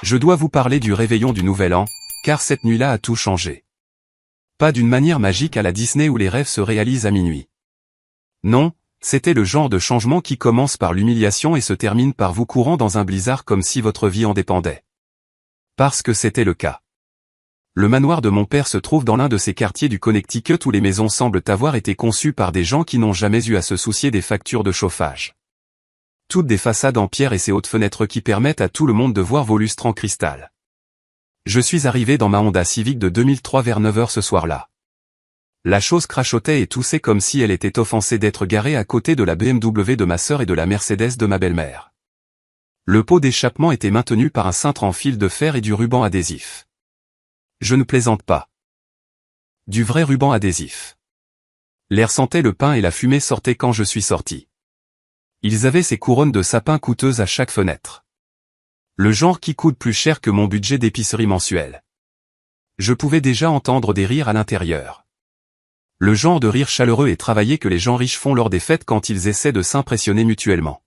Je dois vous parler du réveillon du Nouvel An, car cette nuit-là a tout changé. Pas d'une manière magique à la Disney où les rêves se réalisent à minuit. Non, c'était le genre de changement qui commence par l'humiliation et se termine par vous courant dans un blizzard comme si votre vie en dépendait. Parce que c'était le cas. Le manoir de mon père se trouve dans l'un de ces quartiers du Connecticut où les maisons semblent avoir été conçues par des gens qui n'ont jamais eu à se soucier des factures de chauffage. Toutes des façades en pierre et ces hautes fenêtres qui permettent à tout le monde de voir vos lustres en cristal. Je suis arrivé dans ma Honda Civic de 2003 vers 9h ce soir-là. La chose crachotait et toussait comme si elle était offensée d'être garée à côté de la BMW de ma sœur et de la Mercedes de ma belle-mère. Le pot d'échappement était maintenu par un cintre en fil de fer et du ruban adhésif. Je ne plaisante pas. Du vrai ruban adhésif. L'air sentait le pain et la fumée sortait quand je suis sorti. Ils avaient ces couronnes de sapin coûteuses à chaque fenêtre. Le genre qui coûte plus cher que mon budget d'épicerie mensuel. Je pouvais déjà entendre des rires à l'intérieur. Le genre de rire chaleureux et travaillé que les gens riches font lors des fêtes quand ils essaient de s'impressionner mutuellement.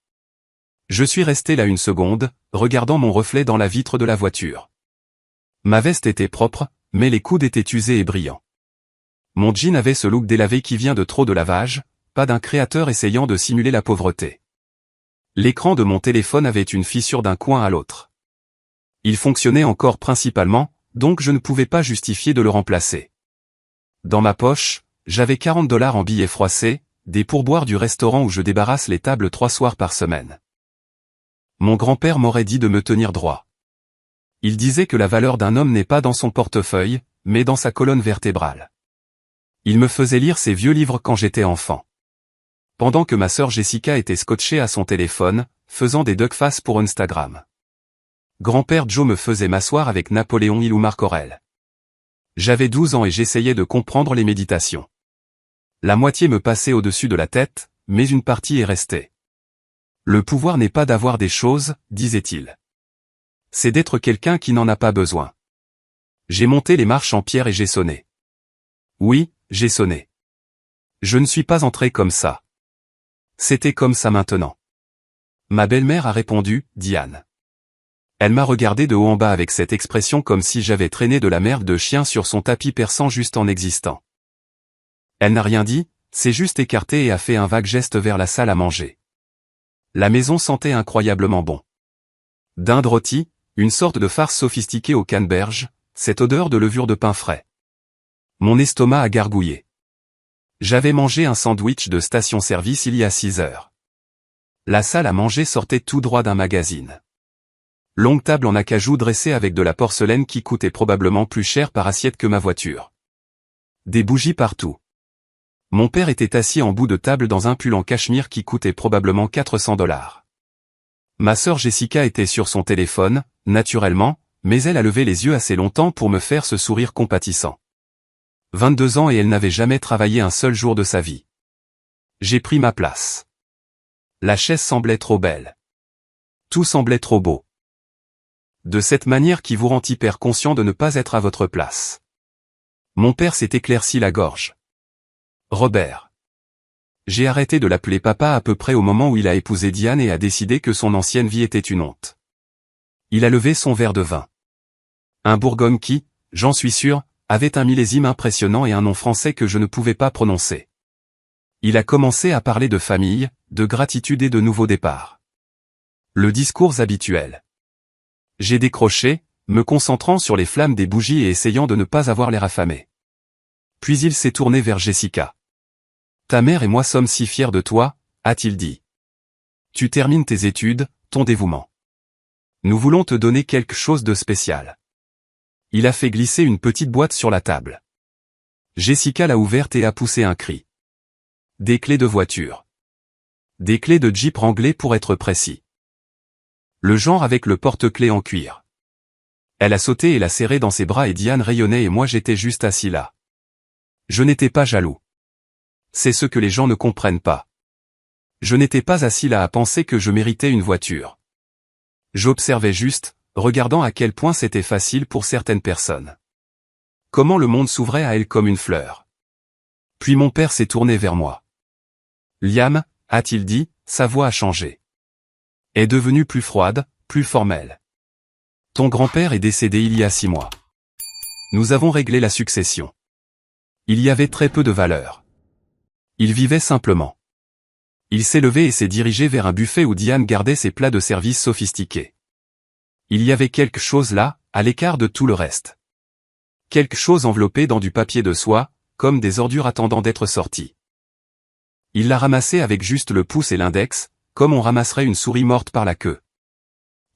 Je suis resté là une seconde, regardant mon reflet dans la vitre de la voiture. Ma veste était propre, mais les coudes étaient usés et brillants. Mon jean avait ce look délavé qui vient de trop de lavage, pas d'un créateur essayant de simuler la pauvreté. L'écran de mon téléphone avait une fissure d'un coin à l'autre. Il fonctionnait encore principalement, donc je ne pouvais pas justifier de le remplacer. Dans ma poche, j'avais $40 en billets froissés, des pourboires du restaurant où je débarrasse les tables 3 soirs par semaine. Mon grand-père m'aurait dit de me tenir droit. Il disait que la valeur d'un homme n'est pas dans son portefeuille, mais dans sa colonne vertébrale. Il me faisait lire ses vieux livres quand j'étais enfant. Pendant que ma sœur Jessica était scotchée à son téléphone, faisant des duckface pour Instagram. Grand-père Joe me faisait m'asseoir avec Napoléon Hill ou Marc Aurèle. J'avais 12 ans et j'essayais de comprendre les méditations. La moitié me passait au-dessus de la tête, mais une partie est restée. Le pouvoir n'est pas d'avoir des choses, disait-il. C'est d'être quelqu'un qui n'en a pas besoin. J'ai monté les marches en pierre et j'ai sonné. Oui, j'ai sonné. Je ne suis pas entré comme ça. C'était comme ça maintenant. Ma belle-mère a répondu, Diane. Elle m'a regardé de haut en bas avec cette expression comme si j'avais traîné de la merde de chien sur son tapis perçant juste en existant. Elle n'a rien dit, s'est juste écartée et a fait un vague geste vers la salle à manger. La maison sentait incroyablement bon. Dinde rôtie, une sorte de farce sophistiquée au canneberge, cette odeur de levure de pain frais. Mon estomac a gargouillé. J'avais mangé un sandwich de station-service il y a 6 heures. La salle à manger sortait tout droit d'un magazine. Longue table en acajou dressée avec de la porcelaine qui coûtait probablement plus cher par assiette que ma voiture. Des bougies partout. Mon père était assis en bout de table dans un pull en cachemire qui coûtait probablement $400. Ma sœur Jessica était sur son téléphone, naturellement, mais elle a levé les yeux assez longtemps pour me faire ce sourire compatissant. 22 ans et elle n'avait jamais travaillé un seul jour de sa vie. J'ai pris ma place. La chaise semblait trop belle. Tout semblait trop beau. De cette manière qui vous rend hyper conscient de ne pas être à votre place. Mon père s'est éclairci la gorge. Robert. J'ai arrêté de l'appeler papa à peu près au moment où il a épousé Diane et a décidé que son ancienne vie était une honte. Il a levé son verre de vin. Un Bourgogne qui, j'en suis sûr, avait un millésime impressionnant et un nom français que je ne pouvais pas prononcer. Il a commencé à parler de famille, de gratitude et de nouveaux départs. Le discours habituel. J'ai décroché, me concentrant sur les flammes des bougies et essayant de ne pas avoir l'air affamé. Puis il s'est tourné vers Jessica. Ta mère et moi sommes si fiers de toi, a-t-il dit. Tu termines tes études, ton dévouement. Nous voulons te donner quelque chose de spécial. Il a fait glisser une petite boîte sur la table. Jessica l'a ouverte et a poussé un cri. Des clés de voiture. Des clés de Jeep Wrangler pour être précis. Le genre avec le porte-clés en cuir. Elle a sauté et l'a serré dans ses bras et Diane rayonnait et moi j'étais juste assis là. Je n'étais pas jaloux. C'est ce que les gens ne comprennent pas. Je n'étais pas assis là à penser que je méritais une voiture. J'observais juste, regardant à quel point c'était facile pour certaines personnes. Comment le monde s'ouvrait à elle comme une fleur. Puis mon père s'est tourné vers moi. Liam, a-t-il dit, sa voix a changé. Est devenue plus froide, plus formelle. Ton grand-père est décédé il y a 6 mois. Nous avons réglé la succession. Il y avait très peu de valeur. Il vivait simplement. Il s'est levé et s'est dirigé vers un buffet où Diane gardait ses plats de service sophistiqués. Il y avait quelque chose là, à l'écart de tout le reste. Quelque chose enveloppé dans du papier de soie, comme des ordures attendant d'être sorties. Il l'a ramassé avec juste le pouce et l'index, comme on ramasserait une souris morte par la queue.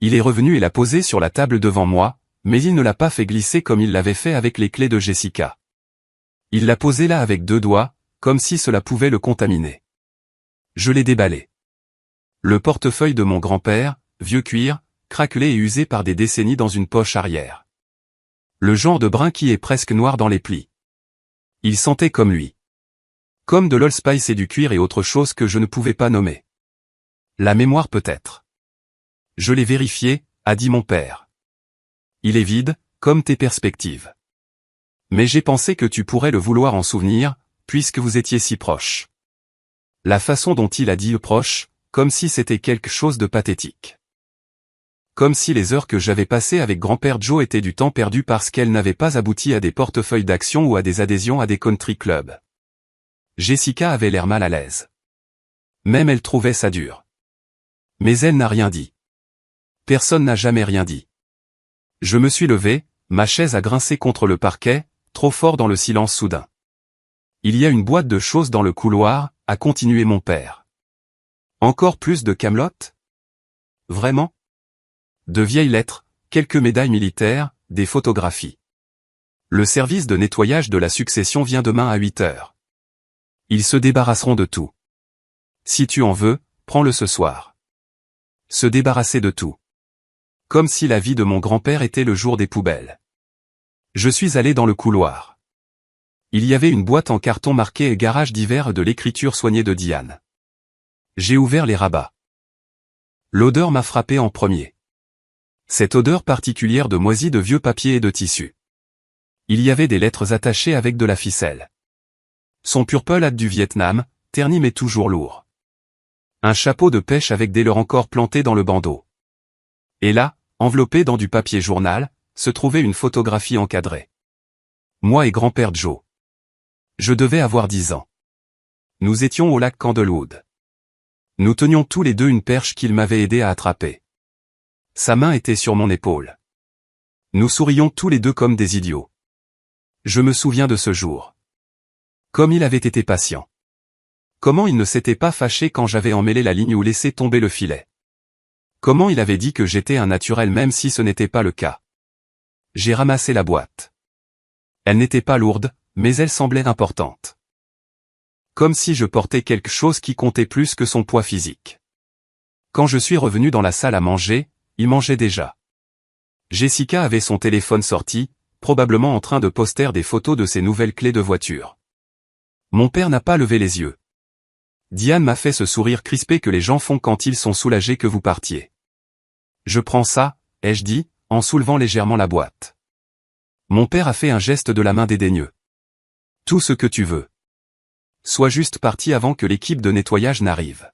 Il est revenu et l'a posé sur la table devant moi, mais il ne l'a pas fait glisser comme il l'avait fait avec les clés de Jessica. Il l'a posé là avec 2 doigts, comme si cela pouvait le contaminer. Je l'ai déballé. Le portefeuille de mon grand-père, vieux cuir, craquelé et usé par des décennies dans une poche arrière. Le genre de brun qui est presque noir dans les plis. Il sentait comme lui. Comme de l'Allspice et du cuir et autre chose que je ne pouvais pas nommer. La mémoire peut-être. Je l'ai vérifié, a dit mon père. Il est vide, comme tes perspectives. Mais j'ai pensé que tu pourrais le vouloir en souvenir, puisque vous étiez si proches. La façon dont il a dit proche, comme si c'était quelque chose de pathétique. Comme si les heures que j'avais passées avec grand-père Joe étaient du temps perdu parce qu'elles n'avaient pas abouti à des portefeuilles d'actions ou à des adhésions à des country clubs. Jessica avait l'air mal à l'aise. Même elle trouvait ça dur. Mais elle n'a rien dit. Personne n'a jamais rien dit. Je me suis levé, ma chaise a grincé contre le parquet, trop fort dans le silence soudain. Il y a une boîte de choses dans le couloir, a continué mon père. Encore plus de camelotes? Vraiment? De vieilles lettres, quelques médailles militaires, des photographies. Le service de nettoyage de la succession vient demain à 8 heures. Ils se débarrasseront de tout. Si tu en veux, prends-le ce soir. Se débarrasser de tout. Comme si la vie de mon grand-père était le jour des poubelles. Je suis allé dans le couloir. Il y avait une boîte en carton marquée garage d'hiver de l'écriture soignée de Diane. J'ai ouvert les rabats. L'odeur m'a frappé en premier. Cette odeur particulière de moisi de vieux papier et de tissu. Il y avait des lettres attachées avec de la ficelle. Son purple hâte du Vietnam, terni mais toujours lourd. Un chapeau de pêche avec des leurres encore plantés dans le bandeau. Et là, enveloppé dans du papier journal, se trouvait une photographie encadrée. Moi et grand-père Joe. Je devais avoir 10 ans. Nous étions au lac Candlewood. Nous tenions tous les deux une perche qu'il m'avait aidé à attraper. Sa main était sur mon épaule. Nous sourions tous les deux comme des idiots. Je me souviens de ce jour. Comme il avait été patient. Comment il ne s'était pas fâché quand j'avais emmêlé la ligne ou laissé tomber le filet. Comment il avait dit que j'étais un naturel même si ce n'était pas le cas. J'ai ramassé la boîte. Elle n'était pas lourde, mais elle semblait importante. Comme si je portais quelque chose qui comptait plus que son poids physique. Quand je suis revenu dans la salle à manger, il mangeait déjà. Jessica avait son téléphone sorti, probablement en train de poster des photos de ses nouvelles clés de voiture. Mon père n'a pas levé les yeux. Diane m'a fait ce sourire crispé que les gens font quand ils sont soulagés que vous partiez. Je prends ça, ai-je dit, en soulevant légèrement la boîte. Mon père a fait un geste de la main dédaigneux. Tout ce que tu veux. Sois juste parti avant que l'équipe de nettoyage n'arrive.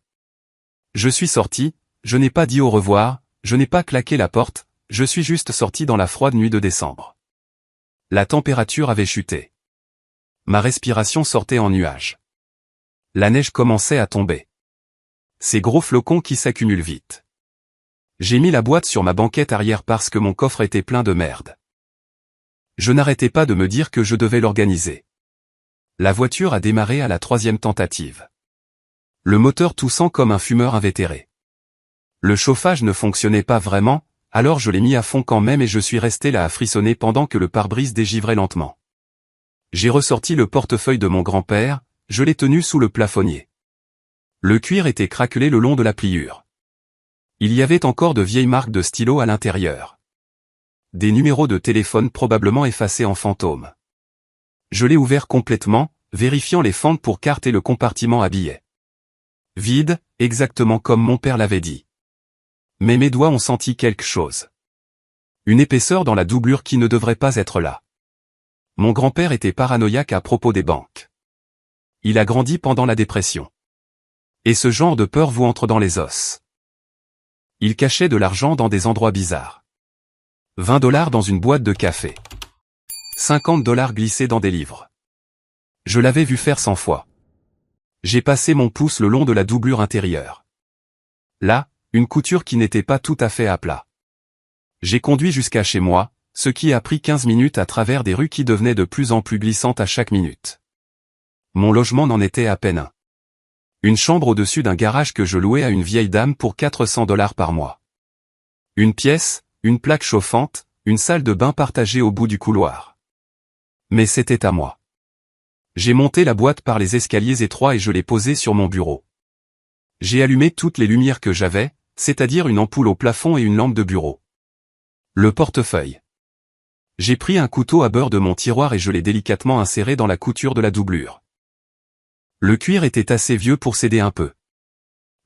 Je suis sorti, je n'ai pas dit au revoir, je n'ai pas claqué la porte, je suis juste sorti dans la froide nuit de décembre. La température avait chuté. Ma respiration sortait en nuages. La neige commençait à tomber. Ces gros flocons qui s'accumulent vite. J'ai mis la boîte sur ma banquette arrière parce que mon coffre était plein de merde. Je n'arrêtais pas de me dire que je devais l'organiser. La voiture a démarré à la 3e tentative. Le moteur toussant comme un fumeur invétéré. Le chauffage ne fonctionnait pas vraiment, alors je l'ai mis à fond quand même et je suis resté là à frissonner pendant que le pare-brise dégivrait lentement. J'ai ressorti le portefeuille de mon grand-père, je l'ai tenu sous le plafonnier. Le cuir était craquelé le long de la pliure. Il y avait encore de vieilles marques de stylos à l'intérieur. Des numéros de téléphone probablement effacés en fantôme. Je l'ai ouvert complètement, vérifiant les fentes pour carter le compartiment à billets. Vide, exactement comme mon père l'avait dit. Mais mes doigts ont senti quelque chose. Une épaisseur dans la doublure qui ne devrait pas être là. Mon grand-père était paranoïaque à propos des banques. Il a grandi pendant la dépression. Et ce genre de peur vous entre dans les os. Il cachait de l'argent dans des endroits bizarres. $20 dans une boîte de café. $50 glissés dans des livres. Je l'avais vu faire 100 fois. J'ai passé mon pouce le long de la doublure intérieure. Là, une couture qui n'était pas tout à fait à plat. J'ai conduit jusqu'à chez moi, ce qui a pris 15 minutes à travers des rues qui devenaient de plus en plus glissantes à chaque minute. Mon logement n'en était à peine un. Une chambre au-dessus d'un garage que je louais à une vieille dame pour $400 par mois. Une pièce, une plaque chauffante, une salle de bain partagée au bout du couloir. Mais c'était à moi. J'ai monté la boîte par les escaliers étroits et je l'ai posée sur mon bureau. J'ai allumé toutes les lumières que j'avais, c'est-à-dire une ampoule au plafond et une lampe de bureau. Le portefeuille. J'ai pris un couteau à beurre de mon tiroir et je l'ai délicatement inséré dans la couture de la doublure. Le cuir était assez vieux pour céder un peu.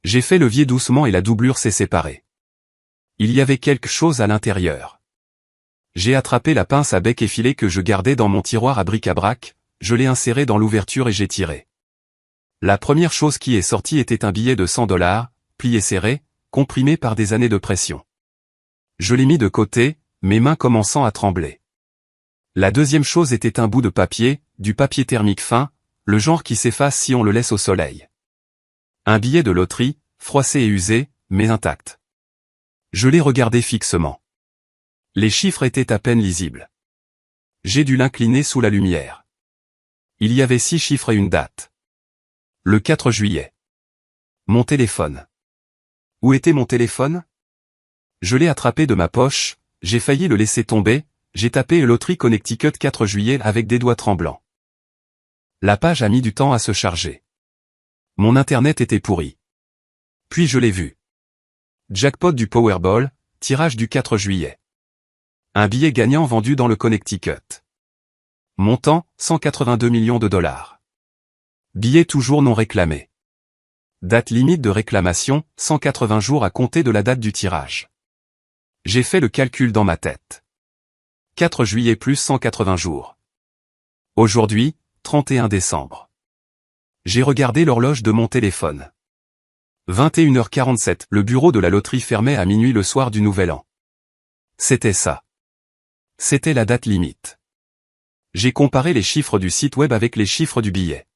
J'ai fait levier doucement et la doublure s'est séparée. Il y avait quelque chose à l'intérieur. J'ai attrapé la pince à bec effilé que je gardais dans mon tiroir à bric-à-brac, je l'ai inséré dans l'ouverture et j'ai tiré. La première chose qui est sortie était un billet de $100, plié serré, comprimé par des années de pression. Je l'ai mis de côté, mes mains commençant à trembler. La deuxième chose était un bout de papier, du papier thermique fin, le genre qui s'efface si on le laisse au soleil. Un billet de loterie, froissé et usé, mais intact. Je l'ai regardé fixement. Les chiffres étaient à peine lisibles. J'ai dû l'incliner sous la lumière. Il y avait 6 chiffres et une date. Le 4 juillet. Mon téléphone. Où était mon téléphone? Je l'ai attrapé de ma poche, j'ai failli le laisser tomber, j'ai tapé loterie Connecticut 4 juillet avec des doigts tremblants. La page a mis du temps à se charger. Mon internet était pourri. Puis je l'ai vu. Jackpot du Powerball, tirage du 4 juillet. Un billet gagnant vendu dans le Connecticut. Montant, $182 millions. Billet toujours non réclamé. Date limite de réclamation, 180 jours à compter de la date du tirage. J'ai fait le calcul dans ma tête. 4 juillet plus 180 jours. Aujourd'hui, 31 décembre. J'ai regardé l'horloge de mon téléphone. 21h47, le bureau de la loterie fermait à minuit le soir du Nouvel An. C'était ça. C'était la date limite. J'ai comparé les chiffres du site web avec les chiffres du billet.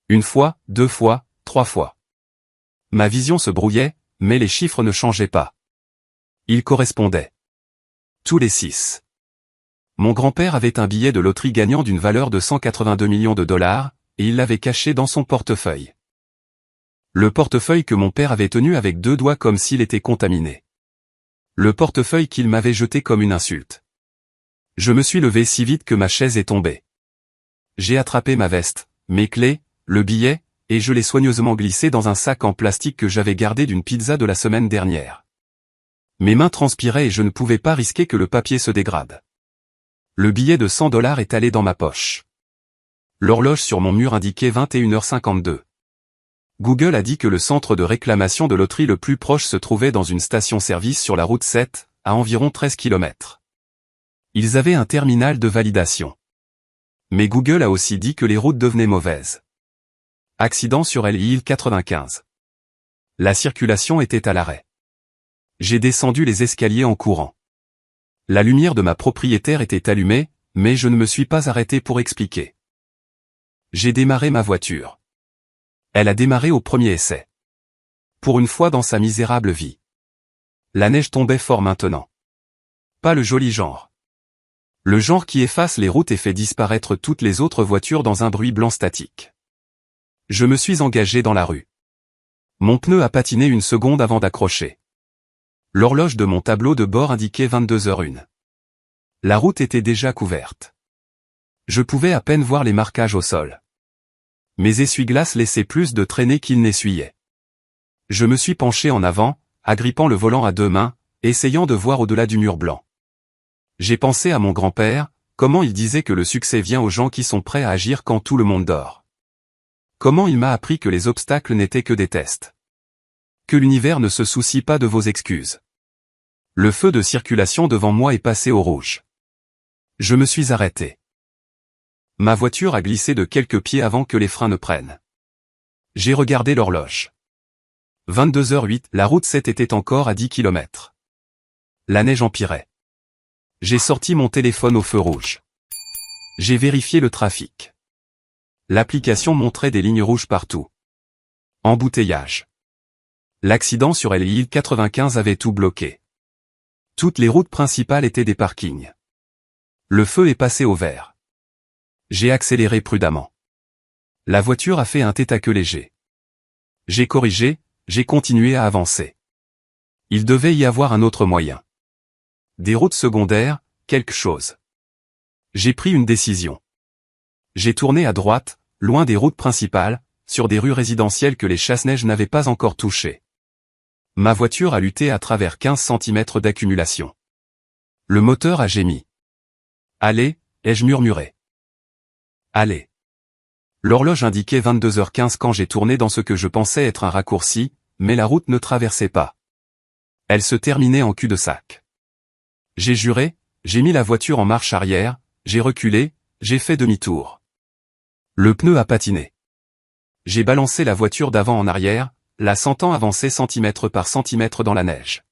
Une fois, 2 fois, 3 fois. Ma vision se brouillait, mais les chiffres ne changeaient pas. Ils correspondaient. Tous les 6. Mon grand-père avait un billet de loterie gagnant d'une valeur de $182 millions, et il l'avait caché dans son portefeuille. Le portefeuille que mon père avait tenu avec 2 doigts comme s'il était contaminé. Le portefeuille qu'il m'avait jeté comme une insulte. Je me suis levé si vite que ma chaise est tombée. J'ai attrapé ma veste, mes clés, le billet, et je l'ai soigneusement glissé dans un sac en plastique que j'avais gardé d'une pizza de la semaine dernière. Mes mains transpiraient et je ne pouvais pas risquer que le papier se dégrade. Le billet de $100 est allé dans ma poche. L'horloge sur mon mur indiquait 21h52. Google a dit que le centre de réclamation de loterie le plus proche se trouvait dans une station-service sur la route 7, à environ 13 km. Ils avaient un terminal de validation. Mais Google a aussi dit que les routes devenaient mauvaises. Accident sur l'île 95. La circulation était à l'arrêt. J'ai descendu les escaliers en courant. La lumière de ma propriétaire était allumée, mais je ne me suis pas arrêté pour expliquer. J'ai démarré ma voiture. Elle a démarré au premier essai. Pour une fois dans sa misérable vie. La neige tombait fort maintenant. Pas le joli genre. Le genre qui efface les routes et fait disparaître toutes les autres voitures dans un bruit blanc statique. Je me suis engagé dans la rue. Mon pneu a patiné une seconde avant d'accrocher. L'horloge de mon tableau de bord indiquait 22h01. La route était déjà couverte. Je pouvais à peine voir les marquages au sol. Mes essuie-glaces laissaient plus de traînées qu'ils n'essuyaient. Je me suis penché en avant, agrippant le volant à 2 mains, essayant de voir au-delà du mur blanc. J'ai pensé à mon grand-père, comment il disait que le succès vient aux gens qui sont prêts à agir quand tout le monde dort. Comment il m'a appris que les obstacles n'étaient que des tests. Que l'univers ne se soucie pas de vos excuses. Le feu de circulation devant moi est passé au rouge. Je me suis arrêté. Ma voiture a glissé de quelques pieds avant que les freins ne prennent. J'ai regardé l'horloge. 22h08, la route 7 était encore à 10 km. La neige empirait. J'ai sorti mon téléphone au feu rouge. J'ai vérifié le trafic. L'application montrait des lignes rouges partout. Embouteillage. L'accident sur l'île 95 avait tout bloqué. Toutes les routes principales étaient des parkings. Le feu est passé au vert. J'ai accéléré prudemment. La voiture a fait un tête-à-queue léger. J'ai corrigé, j'ai continué à avancer. Il devait y avoir un autre moyen. Des routes secondaires, quelque chose. J'ai pris une décision. J'ai tourné à droite, loin des routes principales, sur des rues résidentielles que les chasse-neige n'avaient pas encore touchées. Ma voiture a lutté à travers 15 cm d'accumulation. Le moteur a gémi. Allez, ai-je murmuré. Allez. L'horloge indiquait 22h15 quand j'ai tourné dans ce que je pensais être un raccourci, mais la route ne traversait pas. Elle se terminait en cul-de-sac. J'ai juré, j'ai mis la voiture en marche arrière, j'ai reculé, j'ai fait demi-tour. Le pneu a patiné. J'ai balancé la voiture d'avant en arrière, la sentant avancer centimètre par centimètre dans la neige.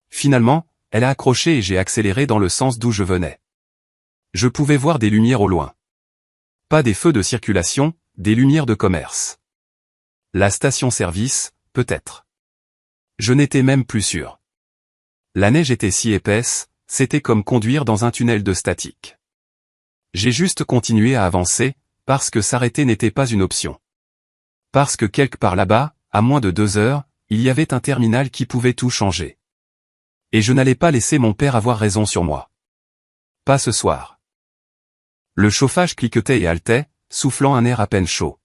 Finalement, elle a accroché et j'ai accéléré dans le sens d'où je venais. Je pouvais voir des lumières au loin. Pas des feux de circulation, des lumières de commerce. La station-service, peut-être. Je n'étais même plus sûr. La neige était si épaisse, c'était comme conduire dans un tunnel de statique. J'ai juste continué à avancer, parce que s'arrêter n'était pas une option. Parce que quelque part là-bas, à moins de 2 heures, il y avait un terminal qui pouvait tout changer. Et je n'allais pas laisser mon père avoir raison sur moi. Pas ce soir. Le chauffage cliquetait et haletait, soufflant un air à peine chaud.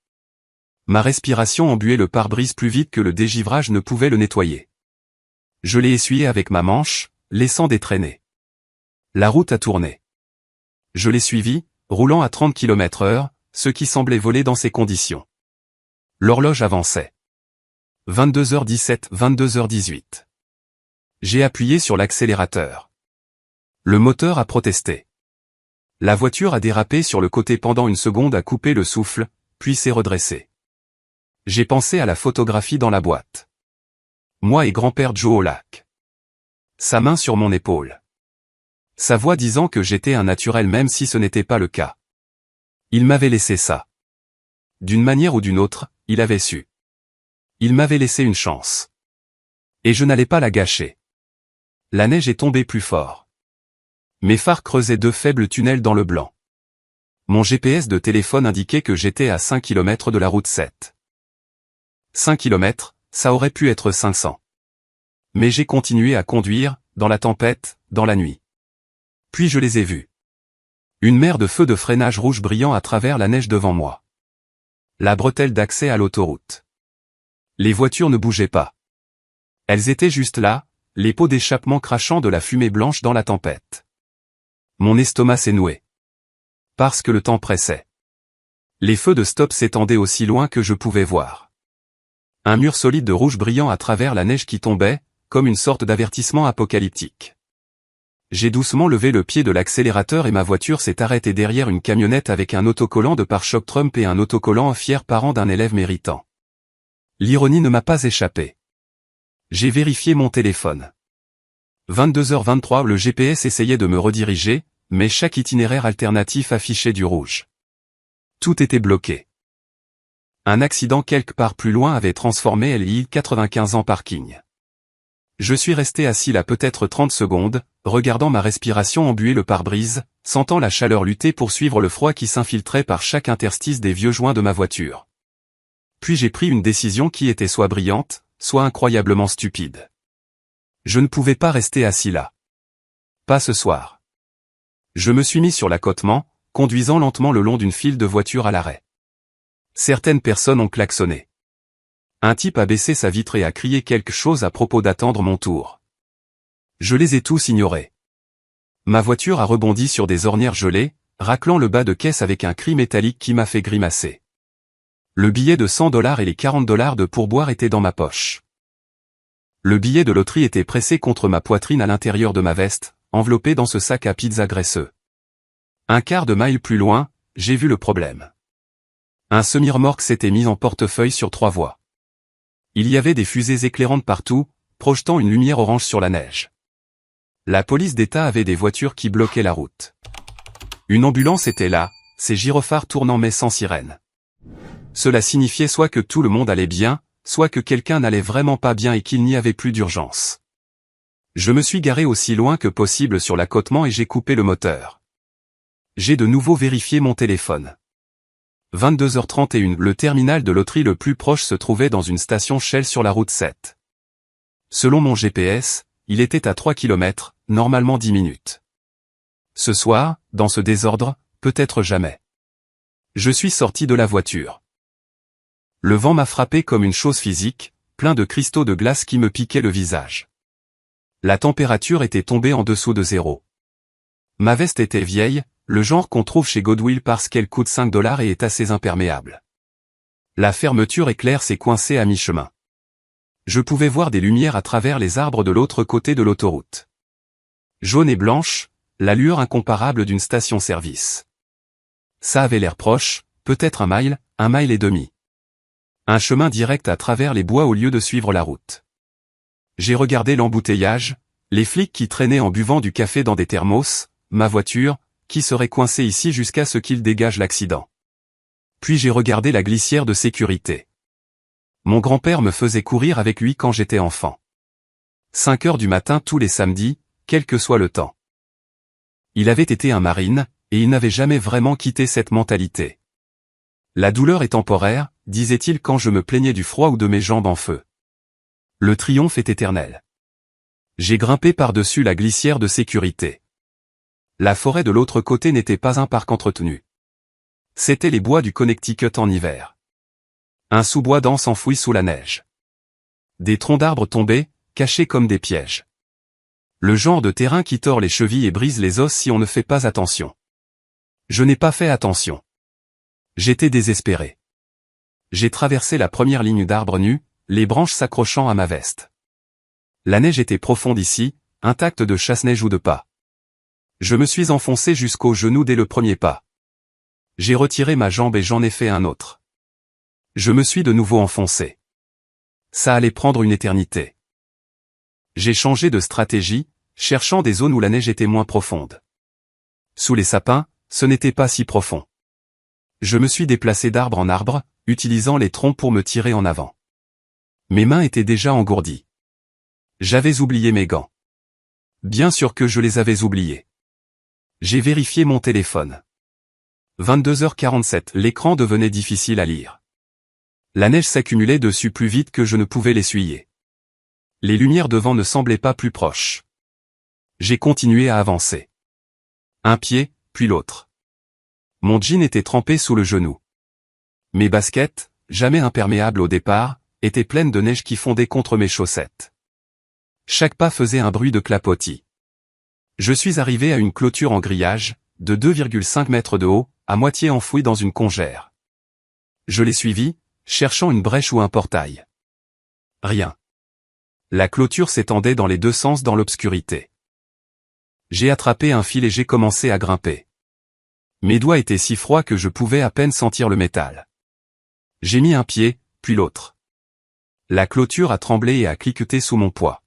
Ma respiration embuait le pare-brise plus vite que le dégivrage ne pouvait le nettoyer. Je l'ai essuyé avec ma manche, laissant des traînées. La route a tourné. Je l'ai suivi, roulant à 30 km/h, ce qui semblait voler dans ces conditions. L'horloge avançait. 22h17, 22h18. J'ai appuyé sur l'accélérateur. Le moteur a protesté. La voiture a dérapé sur le côté pendant une seconde à couper le souffle, puis s'est redressée. J'ai pensé à la photographie dans la boîte. Moi et grand-père Joe au lac. Sa main sur mon épaule. Sa voix disant que j'étais un naturel même si ce n'était pas le cas. Il m'avait laissé ça. D'une manière ou d'une autre, il avait su. Il m'avait laissé une chance. Et je n'allais pas la gâcher. La neige est tombée plus fort. Mes phares creusaient 2 faibles tunnels dans le blanc. Mon GPS de téléphone indiquait que j'étais à 5 km de la route 7. 5 km, ça aurait pu être 500. Mais j'ai continué à conduire, dans la tempête, dans la nuit. Puis je les ai vus. Une mer de feux de freinage rouge brillant à travers la neige devant moi. La bretelle d'accès à l'autoroute. Les voitures ne bougeaient pas. Elles étaient juste là, les pots d'échappement crachant de la fumée blanche dans la tempête. Mon estomac s'est noué. Parce que le temps pressait. Les feux de stop s'étendaient aussi loin que je pouvais voir. Un mur solide de rouge brillant à travers la neige qui tombait, comme une sorte d'avertissement apocalyptique. J'ai doucement levé le pied de l'accélérateur et ma voiture s'est arrêtée derrière une camionnette avec un autocollant de pare-choc Trump et un autocollant fier parent d'un élève méritant. L'ironie ne m'a pas échappé. J'ai vérifié mon téléphone. 22h23, le GPS essayait de me rediriger, mais chaque itinéraire alternatif affichait du rouge. Tout était bloqué. Un accident quelque part plus loin avait transformé l'île 95 en parking. Je suis resté assis là peut-être 30 secondes, regardant ma respiration embuer le pare-brise, sentant la chaleur lutter pour suivre le froid qui s'infiltrait par chaque interstice des vieux joints de ma voiture. Puis j'ai pris une décision qui était soit brillante, soit incroyablement stupide. Je ne pouvais pas rester assis là. Pas ce soir. Je me suis mis sur l'accotement, conduisant lentement le long d'une file de voitures à l'arrêt. Certaines personnes ont klaxonné. Un type a baissé sa vitre et a crié quelque chose à propos d'attendre mon tour. Je les ai tous ignorés. Ma voiture a rebondi sur des ornières gelées, raclant le bas de caisse avec un cri métallique qui m'a fait grimacer. Le billet de $100 et les $40 de pourboire étaient dans ma poche. Le billet de loterie était pressé contre ma poitrine à l'intérieur de ma veste, enveloppé dans ce sac à pizza graisseux. Un quart de mile plus loin, j'ai vu le problème. Un semi-remorque s'était mis en portefeuille sur 3 voies. Il y avait des fusées éclairantes partout, projetant une lumière orange sur la neige. La police d'État avait des voitures qui bloquaient la route. Une ambulance était là, ses gyrophares tournant mais sans sirène. Cela signifiait soit que tout le monde allait bien, soit que quelqu'un n'allait vraiment pas bien et qu'il n'y avait plus d'urgence. Je me suis garé aussi loin que possible sur l'accotement et j'ai coupé le moteur. J'ai de nouveau vérifié mon téléphone. 22h31, le terminal de loterie le plus proche se trouvait dans une station Shell sur la route 7. Selon mon GPS, il était à 3 km, normalement 10 minutes. Ce soir, dans ce désordre, peut-être jamais. Je suis sorti de la voiture. Le vent m'a frappé comme une chose physique, plein de cristaux de glace qui me piquaient le visage. La température était tombée en dessous de 0. Ma veste était vieille, le genre qu'on trouve chez Goodwill parce qu'elle coûte 5 $ et est assez imperméable. La fermeture éclair s'est coincée à mi-chemin. Je pouvais voir des lumières à travers les arbres de l'autre côté de l'autoroute. Jaune et blanche, l'allure incomparable d'une station-service. Ça avait l'air proche, peut-être un mile et demi. Un chemin direct à travers les bois au lieu de suivre la route. J'ai regardé l'embouteillage, les flics qui traînaient en buvant du café dans des thermos, ma voiture, qui serait coincée ici jusqu'à ce qu'ils dégagent l'accident. Puis j'ai regardé la glissière de sécurité. Mon grand-père me faisait courir avec lui quand j'étais enfant. 5 heures du matin tous les samedis, quel que soit le temps. Il avait été un marine, et il n'avait jamais vraiment quitté cette mentalité. La douleur est temporaire, disait-il quand je me plaignais du froid ou de mes jambes en feu. Le triomphe est éternel. J'ai grimpé par-dessus la glissière de sécurité. La forêt de l'autre côté n'était pas un parc entretenu. C'étaient les bois du Connecticut en hiver. Un sous-bois dense enfoui sous la neige. Des troncs d'arbres tombés, cachés comme des pièges. Le genre de terrain qui tord les chevilles et brise les os si on ne fait pas attention. Je n'ai pas fait attention. J'étais désespéré. J'ai traversé la première ligne d'arbres nus, les branches s'accrochant à ma veste. La neige était profonde ici, intacte de chasse-neige ou de pas. Je me suis enfoncé jusqu'au genou dès le premier pas. J'ai retiré ma jambe et j'en ai fait un autre. Je me suis de nouveau enfoncé. Ça allait prendre une éternité. J'ai changé de stratégie, cherchant des zones où la neige était moins profonde. Sous les sapins, ce n'était pas si profond. Je me suis déplacé d'arbre en arbre, utilisant les troncs pour me tirer en avant. Mes mains étaient déjà engourdies. J'avais oublié mes gants. Bien sûr que je les avais oubliés. J'ai vérifié mon téléphone. 22h47, l'écran devenait difficile à lire. La neige s'accumulait dessus plus vite que je ne pouvais l'essuyer. Les lumières devant ne semblaient pas plus proches. J'ai continué à avancer. Un pied, puis l'autre. Mon jean était trempé sous le genou. Mes baskets, jamais imperméables au départ, étaient pleines de neige qui fondait contre mes chaussettes. Chaque pas faisait un bruit de clapotis. Je suis arrivé à une clôture en grillage, de 2,5 mètres de haut, à moitié enfouie dans une congère. Je l'ai suivi, cherchant une brèche ou un portail. Rien. La clôture s'étendait dans les deux sens dans l'obscurité. J'ai attrapé un fil et j'ai commencé à grimper. Mes doigts étaient si froids que je pouvais à peine sentir le métal. J'ai mis un pied, puis l'autre. La clôture a tremblé et a cliqueté sous mon poids.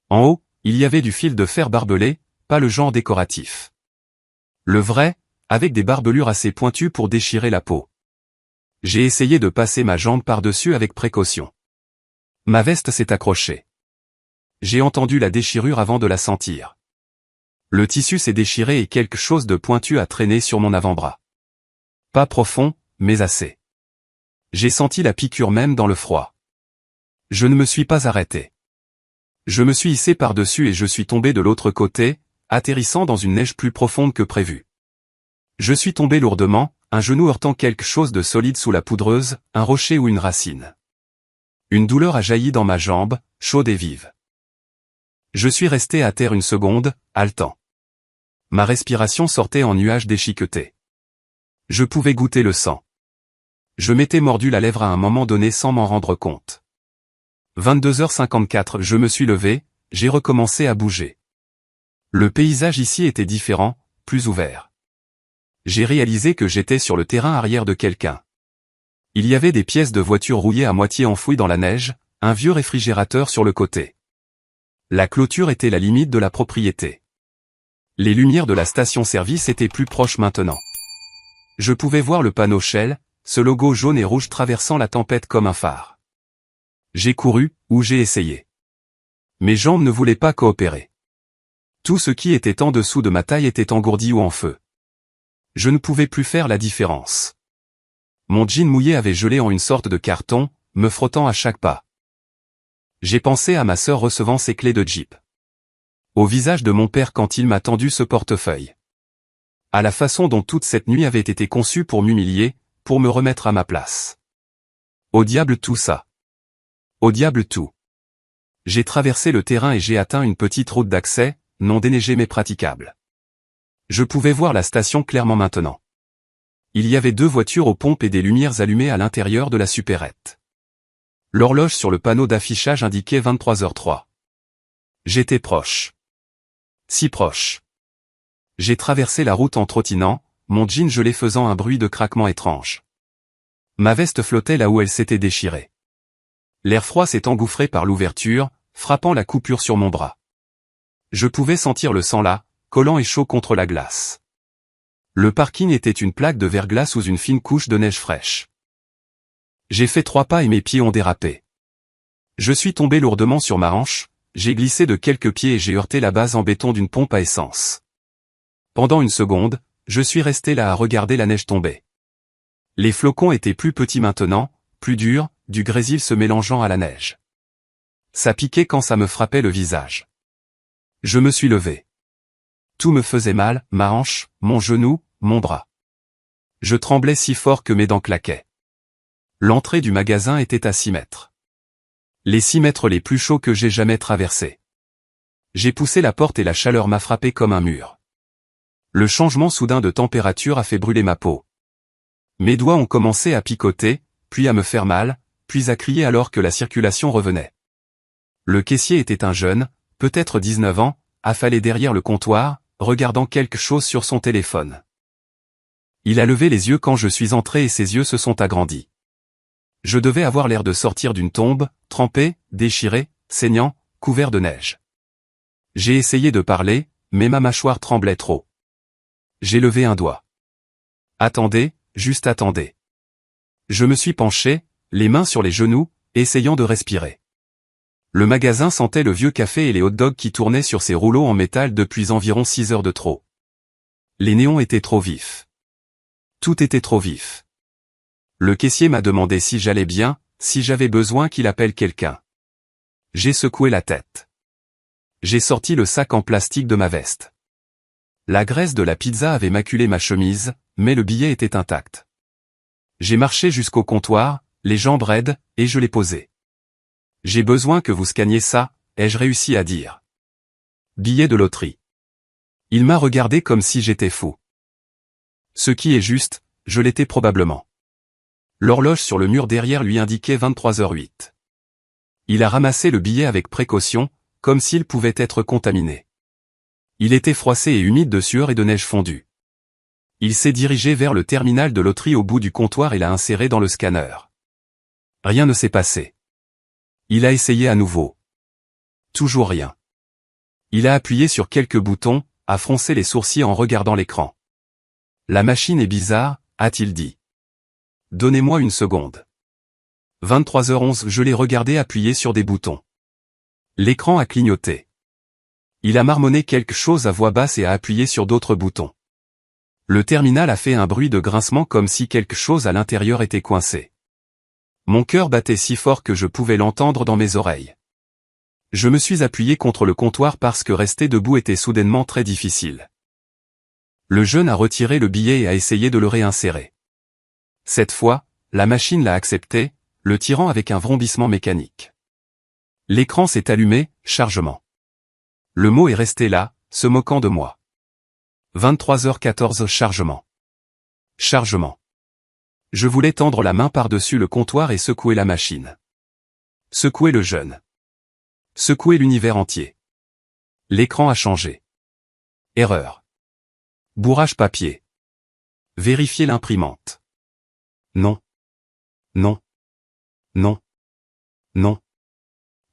En haut, il y avait du fil de fer barbelé, pas le genre décoratif. Le vrai, avec des barbelures assez pointues pour déchirer la peau. J'ai essayé de passer ma jambe par-dessus avec précaution. Ma veste s'est accrochée. J'ai entendu la déchirure avant de la sentir. Le tissu s'est déchiré et quelque chose de pointu a traîné sur mon avant-bras. Pas profond, mais assez. J'ai senti la piqûre même dans le froid. Je ne me suis pas arrêté. Je me suis hissé par-dessus et je suis tombé de l'autre côté, atterrissant dans une neige plus profonde que prévu. Je suis tombé lourdement, un genou heurtant quelque chose de solide sous la poudreuse, un rocher ou une racine. Une douleur a jailli dans ma jambe, chaude et vive. Je suis resté à terre une seconde, haletant. Ma respiration sortait en nuages déchiquetés. Je pouvais goûter le sang. Je m'étais mordu la lèvre à un moment donné sans m'en rendre compte. 22h54, je me suis levé, j'ai recommencé à bouger. Le paysage ici était différent, plus ouvert. J'ai réalisé que j'étais sur le terrain arrière de quelqu'un. Il y avait des pièces de voiture rouillées à moitié enfouies dans la neige, un vieux réfrigérateur sur le côté. La clôture était la limite de la propriété. Les lumières de la station-service étaient plus proches maintenant. Je pouvais voir le panneau Shell, ce logo jaune et rouge traversant la tempête comme un phare. J'ai couru, ou j'ai essayé. Mes jambes ne voulaient pas coopérer. Tout ce qui était en dessous de ma taille était engourdi ou en feu. Je ne pouvais plus faire la différence. Mon jean mouillé avait gelé en une sorte de carton, me frottant à chaque pas. J'ai pensé à ma sœur recevant ses clés de Jeep. Au visage de mon père quand il m'a tendu ce portefeuille. À la façon dont toute cette nuit avait été conçue pour m'humilier, pour me remettre à ma place. Au diable tout ça. Au diable tout. J'ai traversé le terrain et j'ai atteint une petite route d'accès, non déneigée mais praticable. Je pouvais voir la station clairement maintenant. Il y avait 2 voitures aux pompes et des lumières allumées à l'intérieur de la supérette. L'horloge sur le panneau d'affichage indiquait 23h03. J'étais proche. Si proche. J'ai traversé la route en trottinant, mon jean gelé faisant un bruit de craquement étrange. Ma veste flottait là où elle s'était déchirée. L'air froid s'est engouffré par l'ouverture, frappant la coupure sur mon bras. Je pouvais sentir le sang là, collant et chaud contre la glace. Le parking était une plaque de verglas sous une fine couche de neige fraîche. J'ai fait 3 pas et mes pieds ont dérapé. Je suis tombé lourdement sur ma hanche, j'ai glissé de quelques pieds et j'ai heurté la base en béton d'une pompe à essence. Pendant une seconde, je suis resté là à regarder la neige tomber. Les flocons étaient plus petits maintenant, plus durs, du grésil se mélangeant à la neige. Ça piquait quand ça me frappait le visage. Je me suis levé. Tout me faisait mal, ma hanche, mon genou, mon bras. Je tremblais si fort que mes dents claquaient. L'entrée du magasin était à 6 mètres. Les 6 mètres les plus chauds que j'ai jamais traversés. J'ai poussé la porte et la chaleur m'a frappé comme un mur. Le changement soudain de température a fait brûler ma peau. Mes doigts ont commencé à picoter, puis à me faire mal, puis à crier alors que la circulation revenait. Le caissier était un jeune, peut-être 19 ans, affalé derrière le comptoir, regardant quelque chose sur son téléphone. Il a levé les yeux quand je suis entré et ses yeux se sont agrandis. Je devais avoir l'air de sortir d'une tombe, trempé, déchiré, saignant, couvert de neige. J'ai essayé de parler, mais ma mâchoire tremblait trop. J'ai levé un doigt. Attendez, juste attendez. Je me suis penché, les mains sur les genoux, essayant de respirer. Le magasin sentait le vieux café et les hot-dogs qui tournaient sur ses rouleaux en métal depuis environ 6 heures de trop. Les néons étaient trop vifs. Tout était trop vif. Le caissier m'a demandé si j'allais bien, si j'avais besoin qu'il appelle quelqu'un. J'ai secoué la tête. J'ai sorti le sac en plastique de ma veste. La graisse de la pizza avait maculé ma chemise, mais le billet était intact. J'ai marché jusqu'au comptoir, les jambes raides, et je l'ai posé. J'ai besoin que vous scanniez ça, ai-je réussi à dire. Billet de loterie. Il m'a regardé comme si j'étais fou. Ce qui est juste, je l'étais probablement. L'horloge sur le mur derrière lui indiquait 23h08. Il a ramassé le billet avec précaution, comme s'il pouvait être contaminé. Il était froissé et humide de sueur et de neige fondue. Il s'est dirigé vers le terminal de loterie au bout du comptoir et l'a inséré dans le scanner. Rien ne s'est passé. Il a essayé à nouveau. Toujours rien. Il a appuyé sur quelques boutons, a froncé les sourcils en regardant l'écran. La machine est bizarre, a-t-il dit. Donnez-moi une seconde. 23h11, je l'ai regardé appuyer sur des boutons. L'écran a clignoté. Il a marmonné quelque chose à voix basse et a appuyé sur d'autres boutons. Le terminal a fait un bruit de grincement comme si quelque chose à l'intérieur était coincé. Mon cœur battait si fort que je pouvais l'entendre dans mes oreilles. Je me suis appuyé contre le comptoir parce que rester debout était soudainement très difficile. Le jeune a retiré le billet et a essayé de le réinsérer. Cette fois, la machine l'a accepté, le tirant avec un vrombissement mécanique. L'écran s'est allumé, chargement. Le mot est resté là, se moquant de moi. 23h14 chargement. Chargement. Je voulais tendre la main par-dessus le comptoir et secouer la machine. Secouer le jeune. Secouer l'univers entier. L'écran a changé. Erreur. Bourrage papier. Vérifier l'imprimante. Non. Non. Non. Non.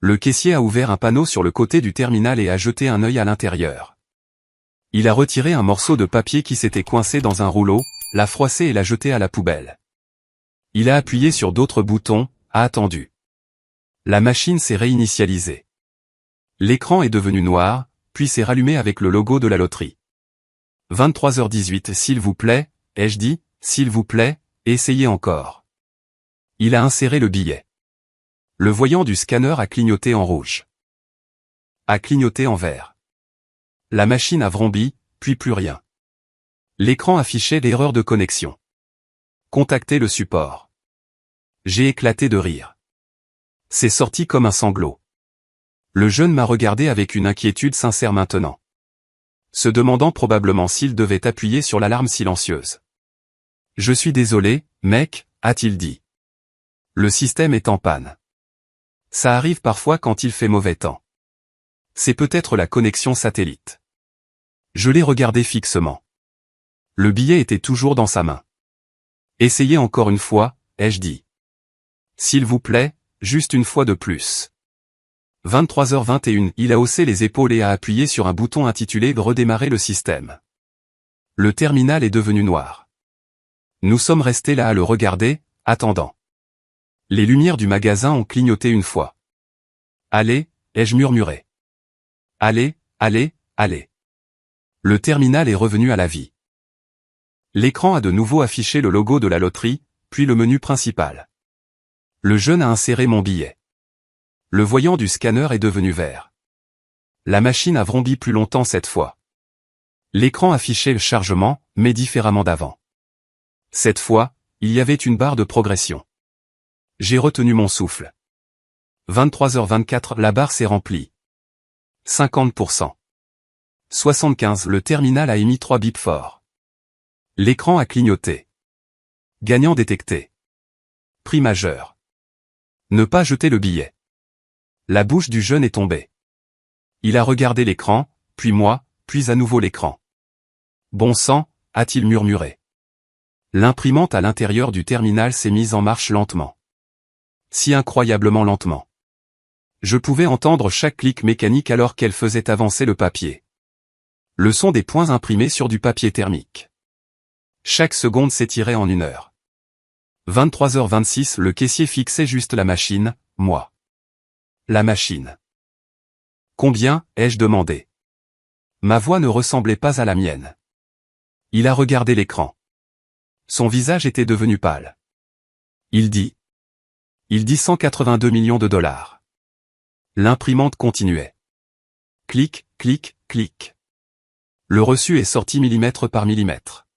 Le caissier a ouvert un panneau sur le côté du terminal et a jeté un œil à l'intérieur. Il a retiré un morceau de papier qui s'était coincé dans un rouleau, l'a froissé et l'a jeté à la poubelle. Il a appuyé sur d'autres boutons, a attendu. La machine s'est réinitialisée. L'écran est devenu noir, puis s'est rallumé avec le logo de la loterie. 23h18 s'il vous plaît, ai-je dit, s'il vous plaît, essayez encore. Il a inséré le billet. Le voyant du scanner a clignoté en rouge. A clignoté en vert. La machine a vrombi, puis plus rien. L'écran affichait l'erreur de connexion. Contactez le support. J'ai éclaté de rire. C'est sorti comme un sanglot. Le jeune m'a regardé avec une inquiétude sincère maintenant. Se demandant probablement s'il devait appuyer sur l'alarme silencieuse. Je suis désolé, mec, a-t-il dit. Le système est en panne. Ça arrive parfois quand il fait mauvais temps. C'est peut-être la connexion satellite. Je l'ai regardé fixement. Le billet était toujours dans sa main. Essayez encore une fois, ai-je dit. S'il vous plaît, juste une fois de plus. 23h21, il a haussé les épaules et a appuyé sur un bouton intitulé « Redémarrer le système ». Le terminal est devenu noir. Nous sommes restés là à le regarder, attendant. Les lumières du magasin ont clignoté une fois. Allez, ai-je murmuré. Allez, allez, allez. Le terminal est revenu à la vie. L'écran a de nouveau affiché le logo de la loterie, puis le menu principal. Le jeune a inséré mon billet. Le voyant du scanner est devenu vert. La machine a vrombi plus longtemps cette fois. L'écran affichait le chargement, mais différemment d'avant. Cette fois, il y avait une barre de progression. J'ai retenu mon souffle. 23h24, la barre s'est remplie. 50%. 75, le terminal a émis 3 bips forts. L'écran a clignoté. Gagnant détecté. Prix majeur. Ne pas jeter le billet. La bouche du jeune est tombée. Il a regardé l'écran, puis moi, puis à nouveau l'écran. Bon sang, a-t-il murmuré. L'imprimante à l'intérieur du terminal s'est mise en marche lentement. Si incroyablement lentement. Je pouvais entendre chaque clic mécanique alors qu'elle faisait avancer le papier. Le son des points imprimés sur du papier thermique. Chaque seconde s'étirait en 1 heure. 23h26, le caissier fixait juste la machine, moi. La machine. Combien, ai-je demandé. Ma voix ne ressemblait pas à la mienne. Il a regardé l'écran. Son visage était devenu pâle. Il dit 182 millions de dollars. L'imprimante continuait. Clic, clic, clic. Le reçu est sorti millimètre par millimètre.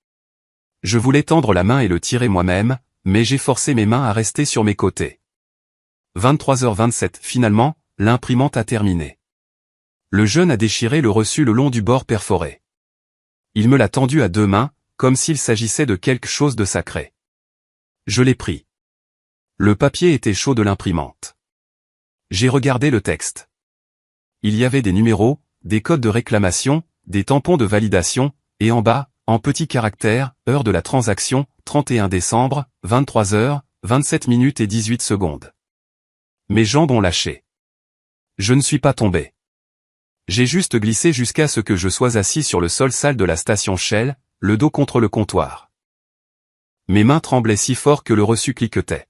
Je voulais tendre la main et le tirer moi-même, mais j'ai forcé mes mains à rester sur mes côtés. 23h27, finalement, l'imprimante a terminé. Le jeune a déchiré le reçu le long du bord perforé. Il me l'a tendu à 2 mains, comme s'il s'agissait de quelque chose de sacré. Je l'ai pris. Le papier était chaud de l'imprimante. J'ai regardé le texte. Il y avait des numéros, des codes de réclamation, des tampons de validation, et en bas, en petits caractères, heure de la transaction, 31 décembre, 23h, 27 minutes et 18 secondes. Mes jambes ont lâché. Je ne suis pas tombé. J'ai juste glissé jusqu'à ce que je sois assis sur le sol sale de la station Shell, le dos contre le comptoir. Mes mains tremblaient si fort que le reçu cliquetait.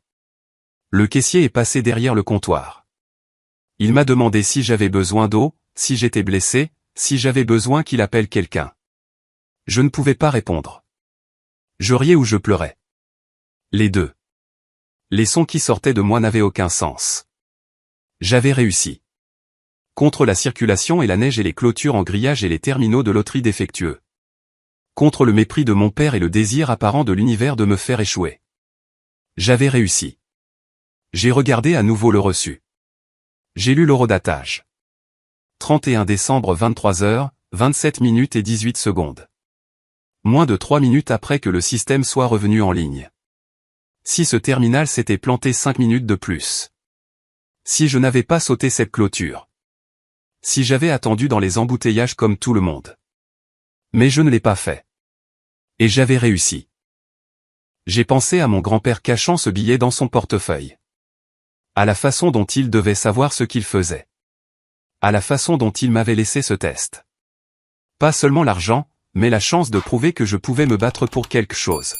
Le caissier est passé derrière le comptoir. Il m'a demandé si j'avais besoin d'eau, si j'étais blessé, si j'avais besoin qu'il appelle quelqu'un. Je ne pouvais pas répondre. Je riais ou je pleurais. Les deux. Les sons qui sortaient de moi n'avaient aucun sens. J'avais réussi. Contre la circulation et la neige et les clôtures en grillage et les terminaux de loterie défectueux. Contre le mépris de mon père et le désir apparent de l'univers de me faire échouer. J'avais réussi. J'ai regardé à nouveau le reçu. J'ai lu l'horodatage. 31 décembre 23h, 27 minutes et 18 secondes. Moins de 3 minutes après que le système soit revenu en ligne. Si ce terminal s'était planté 5 minutes de plus. Si je n'avais pas sauté cette clôture. Si j'avais attendu dans les embouteillages comme tout le monde. Mais je ne l'ai pas fait. Et j'avais réussi. J'ai pensé à mon grand-père cachant ce billet dans son portefeuille. À la façon dont il devait savoir ce qu'il faisait. À la façon dont il m'avait laissé ce test. Pas seulement l'argent, mais la chance de prouver que je pouvais me battre pour quelque chose.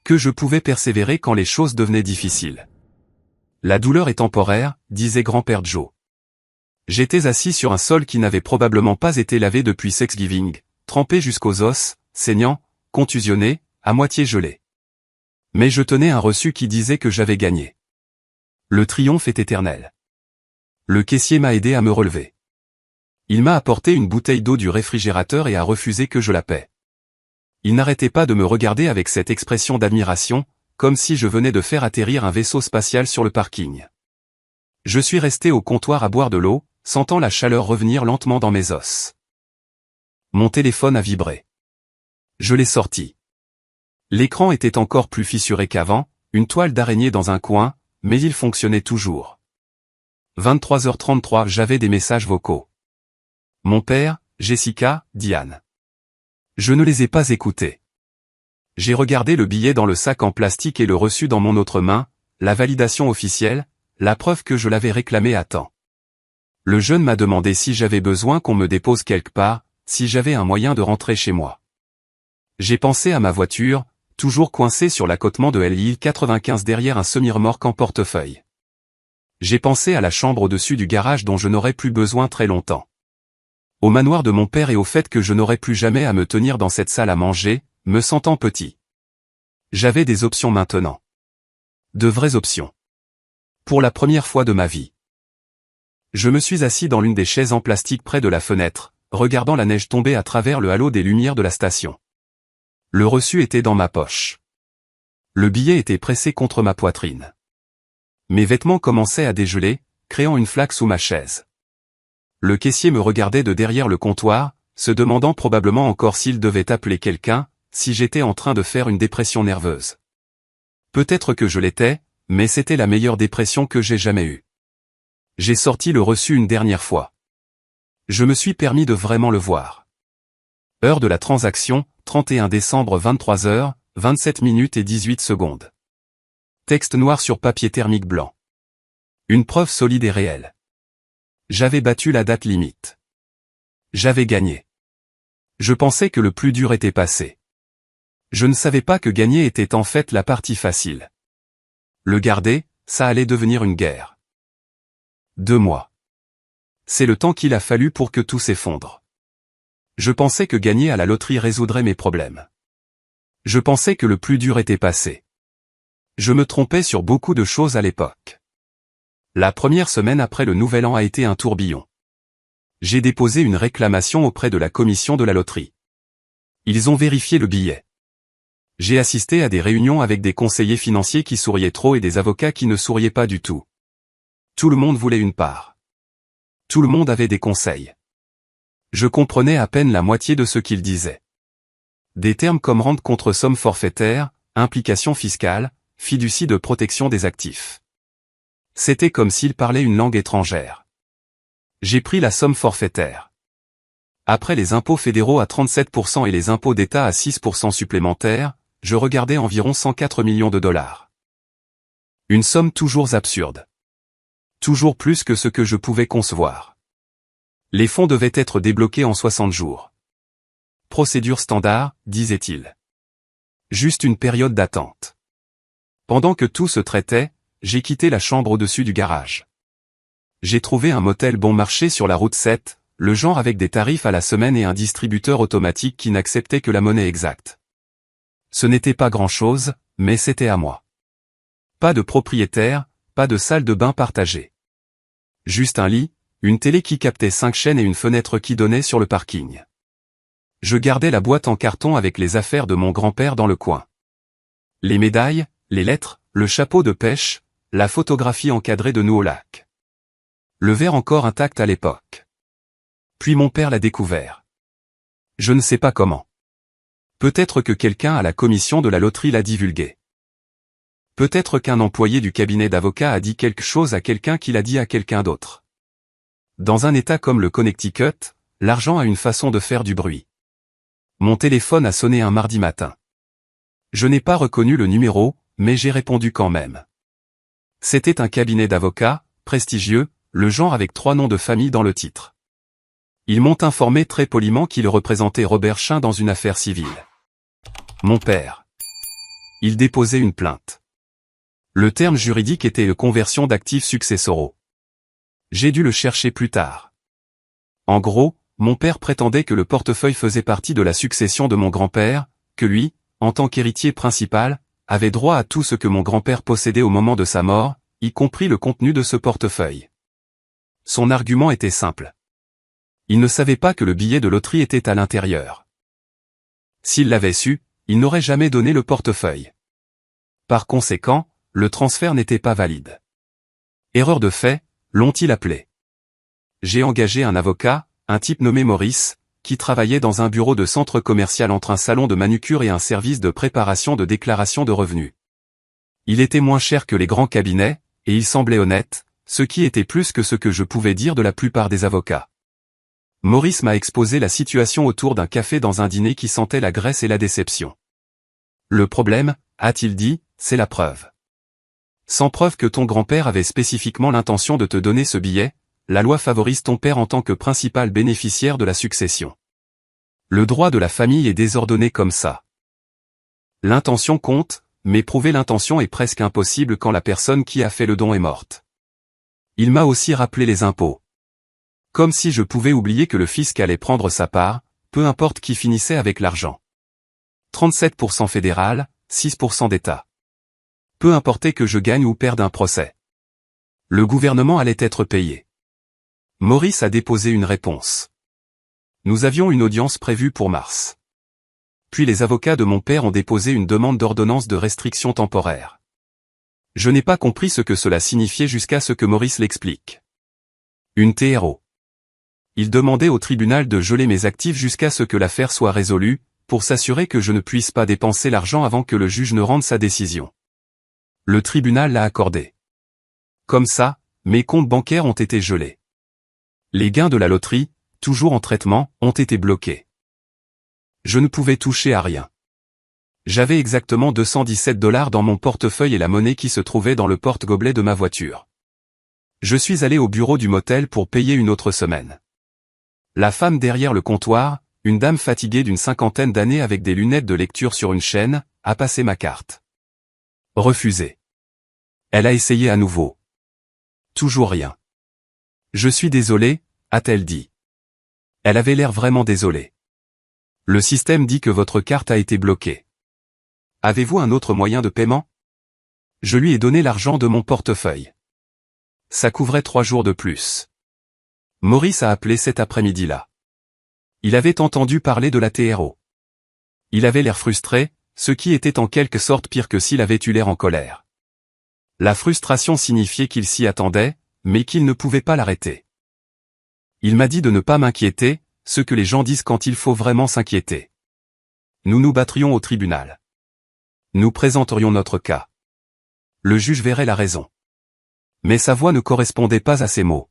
Que je pouvais persévérer quand les choses devenaient difficiles. La douleur est temporaire, disait grand-père Joe. J'étais assis sur un sol qui n'avait probablement pas été lavé depuis Thanksgiving, trempé jusqu'aux os, saignant, contusionné, à moitié gelé. Mais je tenais un reçu qui disait que j'avais gagné. Le triomphe est éternel. Le caissier m'a aidé à me relever. Il m'a apporté une bouteille d'eau du réfrigérateur et a refusé que je la paie. Il n'arrêtait pas de me regarder avec cette expression d'admiration, comme si je venais de faire atterrir un vaisseau spatial sur le parking. Je suis resté au comptoir à boire de l'eau, sentant la chaleur revenir lentement dans mes os. Mon téléphone a vibré. Je l'ai sorti. L'écran était encore plus fissuré qu'avant, une toile d'araignée dans un coin, mais il fonctionnait toujours. 23h33, j'avais des messages vocaux. Mon père, Jessica, Diane. Je ne les ai pas écoutés. J'ai regardé le billet dans le sac en plastique et le reçu dans mon autre main, la validation officielle, la preuve que je l'avais réclamé à temps. Le jeune m'a demandé si j'avais besoin qu'on me dépose quelque part, si j'avais un moyen de rentrer chez moi. J'ai pensé à ma voiture, toujours coincée sur l'accotement de l'île 95 derrière un semi-remorque en portefeuille. J'ai pensé à la chambre au-dessus du garage dont je n'aurais plus besoin très longtemps. Au manoir de mon père et au fait que je n'aurais plus jamais à me tenir dans cette salle à manger, me sentant petit. J'avais des options maintenant. De vraies options. Pour la première fois de ma vie. Je me suis assis dans l'une des chaises en plastique près de la fenêtre, regardant la neige tomber à travers le halo des lumières de la station. Le reçu était dans ma poche. Le billet était pressé contre ma poitrine. Mes vêtements commençaient à dégeler, créant une flaque sous ma chaise. Le caissier me regardait de derrière le comptoir, se demandant probablement encore s'il devait appeler quelqu'un, si j'étais en train de faire une dépression nerveuse. Peut-être que je l'étais, mais c'était la meilleure dépression que j'ai jamais eue. J'ai sorti le reçu une dernière fois. Je me suis permis de vraiment le voir. Heure de la transaction, 31 décembre 23h, 27 minutes et 18 secondes. Texte noir sur papier thermique blanc. Une preuve solide et réelle. J'avais battu la date limite. J'avais gagné. Je pensais que le plus dur était passé. Je ne savais pas que gagner était en fait la partie facile. Le garder, ça allait devenir une guerre. 2 mois. C'est le temps qu'il a fallu pour que tout s'effondre. Je pensais que gagner à la loterie résoudrait mes problèmes. Je pensais que le plus dur était passé. Je me trompais sur beaucoup de choses à l'époque. La première semaine après le Nouvel An a été un tourbillon. J'ai déposé une réclamation auprès de la commission de la loterie. Ils ont vérifié le billet. J'ai assisté à des réunions avec des conseillers financiers qui souriaient trop et des avocats qui ne souriaient pas du tout. Tout le monde voulait une part. Tout le monde avait des conseils. Je comprenais à peine la moitié de ce qu'ils disaient. Des termes comme rente contre somme forfaitaire, implication fiscale, fiducie de protection des actifs. C'était comme s'ils parlaient une langue étrangère. J'ai pris la somme forfaitaire. Après les impôts fédéraux à 37% et les impôts d'État à 6% supplémentaires, je regardais environ 104 millions de dollars. Une somme toujours absurde. Toujours plus que ce que je pouvais concevoir. Les fonds devaient être débloqués en 60 jours. Procédure standard, disait-il. Juste une période d'attente. Pendant que tout se traitait, j'ai quitté la chambre au-dessus du garage. J'ai trouvé un motel bon marché sur la route 7, le genre avec des tarifs à la semaine et un distributeur automatique qui n'acceptait que la monnaie exacte. Ce n'était pas grand-chose, mais c'était à moi. Pas de propriétaire, pas de salle de bain partagée. Juste un lit, une télé qui captait 5 chaînes et une fenêtre qui donnait sur le parking. Je gardais la boîte en carton avec les affaires de mon grand-père dans le coin. Les médailles, les lettres, le chapeau de pêche, la photographie encadrée de nous au lac. Le verre encore intact à l'époque. Puis mon père l'a découvert. Je ne sais pas comment. Peut-être que quelqu'un à la commission de la loterie l'a divulgué. Peut-être qu'un employé du cabinet d'avocat a dit quelque chose à quelqu'un qui l'a dit à quelqu'un d'autre. Dans un État comme le Connecticut, l'argent a une façon de faire du bruit. Mon téléphone a sonné un mardi matin. Je n'ai pas reconnu le numéro, mais j'ai répondu quand même. C'était un cabinet d'avocats, prestigieux, le genre avec 3 noms de famille dans le titre. Ils m'ont informé très poliment qu'ils représentaient Robert Chin dans une affaire civile. Mon père. Il déposait une plainte. Le terme juridique était conversion d'actifs successoraux. J'ai dû le chercher plus tard. En gros, mon père prétendait que le portefeuille faisait partie de la succession de mon grand-père, que lui, en tant qu'héritier principal, avait droit à tout ce que mon grand-père possédait au moment de sa mort, y compris le contenu de ce portefeuille. Son argument était simple. Il ne savait pas que le billet de loterie était à l'intérieur. S'il l'avait su, il n'aurait jamais donné le portefeuille. Par conséquent, le transfert n'était pas valide. Erreur de fait, l'ont-ils appelé. J'ai engagé un avocat, un type nommé Maurice, qui travaillait dans un bureau de centre commercial entre un salon de manucure et un service de préparation de déclaration de revenus. Il était moins cher que les grands cabinets, et il semblait honnête, ce qui était plus que ce que je pouvais dire de la plupart des avocats. Maurice m'a exposé la situation autour d'un café dans un dîner qui sentait la graisse et la déception. Le problème, a-t-il dit, c'est la preuve. Sans preuve que ton grand-père avait spécifiquement l'intention de te donner ce billet, la loi favorise ton père en tant que principal bénéficiaire de la succession. Le droit de la famille est désordonné comme ça. L'intention compte, mais prouver l'intention est presque impossible quand la personne qui a fait le don est morte. Il m'a aussi rappelé les impôts. Comme si je pouvais oublier que le fisc allait prendre sa part, peu importe qui finissait avec l'argent. 37% fédéral, 6% d'État. Peu importait que je gagne ou perde un procès. Le gouvernement allait être payé. Maurice a déposé une réponse. Nous avions une audience prévue pour mars. Puis les avocats de mon père ont déposé une demande d'ordonnance de restriction temporaire. Je n'ai pas compris ce que cela signifiait jusqu'à ce que Maurice l'explique. Une TRO. Il demandait au tribunal de geler mes actifs jusqu'à ce que l'affaire soit résolue, pour s'assurer que je ne puisse pas dépenser l'argent avant que le juge ne rende sa décision. Le tribunal l'a accordé. Comme ça, mes comptes bancaires ont été gelés. Les gains de la loterie, toujours en traitement, ont été bloqués. Je ne pouvais toucher à rien. J'avais exactement $217 dans mon portefeuille et la monnaie qui se trouvait dans le porte-gobelet de ma voiture. Je suis allé au bureau du motel pour payer une autre semaine. La femme derrière le comptoir, une dame fatiguée d'une 50aine d'années avec des lunettes de lecture sur une chaîne, a passé ma carte. Refusé. Elle a essayé à nouveau. Toujours rien. Je suis désolé, a-t-elle dit. Elle avait l'air vraiment désolée. Le système dit que votre carte a été bloquée. Avez-vous un autre moyen de paiement? Je lui ai donné l'argent de mon portefeuille. Ça couvrait 3 jours de plus. Maurice a appelé cet après-midi-là. Il avait entendu parler de la TRO. Il avait l'air frustré, ce qui était en quelque sorte pire que s'il avait eu l'air en colère. La frustration signifiait qu'il s'y attendait, mais qu'il ne pouvait pas l'arrêter. Il m'a dit de ne pas m'inquiéter, ce que les gens disent quand il faut vraiment s'inquiéter. Nous nous battrions au tribunal. Nous présenterions notre cas. Le juge verrait la raison. Mais sa voix ne correspondait pas à ses mots.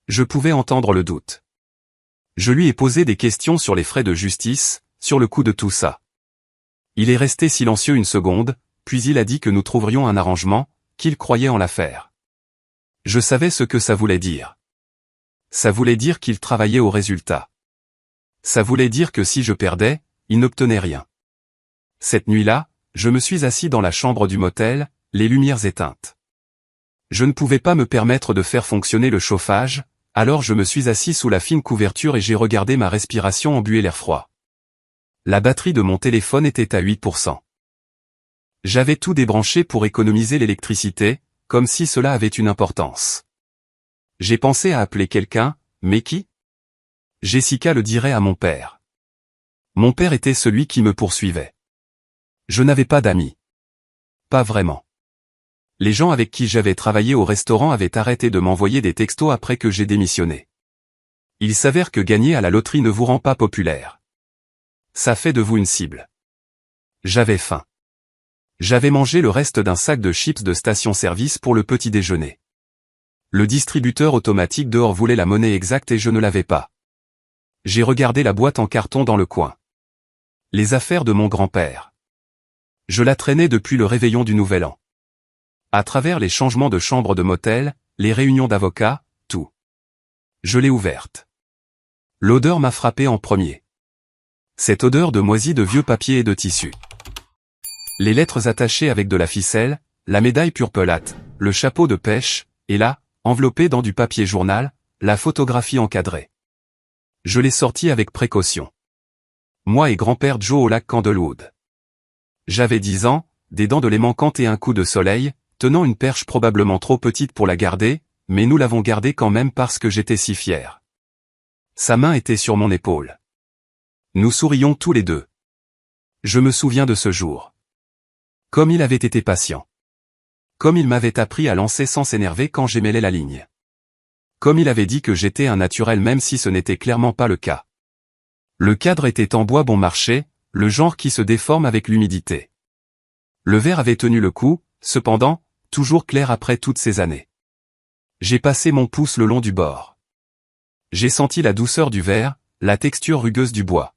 Je pouvais entendre le doute. Je lui ai posé des questions sur les frais de justice, sur le coût de tout ça. Il est resté silencieux une seconde, puis il a dit que nous trouverions un arrangement, qu'il croyait en l'affaire. Je savais ce que ça voulait dire. Ça voulait dire qu'il travaillait au résultat. Ça voulait dire que si je perdais, il n'obtenait rien. Cette nuit-là, je me suis assis dans la chambre du motel, les lumières éteintes. Je ne pouvais pas me permettre de faire fonctionner le chauffage, alors je me suis assis sous la fine couverture et j'ai regardé ma respiration embuer l'air froid. La batterie de mon téléphone était à 8%. J'avais tout débranché pour économiser l'électricité, comme si cela avait une importance. J'ai pensé à appeler quelqu'un, mais qui? Jessica le dirait à mon père. Mon père était celui qui me poursuivait. Je n'avais pas d'amis. Pas vraiment. Les gens avec qui j'avais travaillé au restaurant avaient arrêté de m'envoyer des textos après que j'ai démissionné. Il s'avère que gagner à la loterie ne vous rend pas populaire. Ça fait de vous une cible. J'avais faim. J'avais mangé le reste d'un sac de chips de station-service pour le petit déjeuner. Le distributeur automatique dehors voulait la monnaie exacte et je ne l'avais pas. J'ai regardé la boîte en carton dans le coin. Les affaires de mon grand-père. Je la traînais depuis le réveillon du Nouvel An. À travers les changements de chambre de motel, les réunions d'avocats, tout. Je l'ai ouverte. L'odeur m'a frappé en premier. Cette odeur de moisi de vieux papier et de tissu. Les lettres attachées avec de la ficelle, la médaille purpelate, le chapeau de pêche, et là, enveloppé dans du papier journal, la photographie encadrée. Je l'ai sortie avec précaution. Moi et grand-père Joe au lac Candlewood. J'avais 10 ans, des dents de lait manquantes et un coup de soleil, tenant une perche probablement trop petite pour la garder, mais nous l'avons gardée quand même parce que j'étais si fier. Sa main était sur mon épaule. Nous sourions tous les deux. Je me souviens de ce jour. Comme il avait été patient. Comme il m'avait appris à lancer sans s'énerver quand j'émêlais la ligne. Comme il avait dit que j'étais un naturel même si ce n'était clairement pas le cas. Le cadre était en bois bon marché, le genre qui se déforme avec l'humidité. Le verre avait tenu le coup, cependant, toujours clair après toutes ces années. J'ai passé mon pouce le long du bord. J'ai senti la douceur du verre, la texture rugueuse du bois.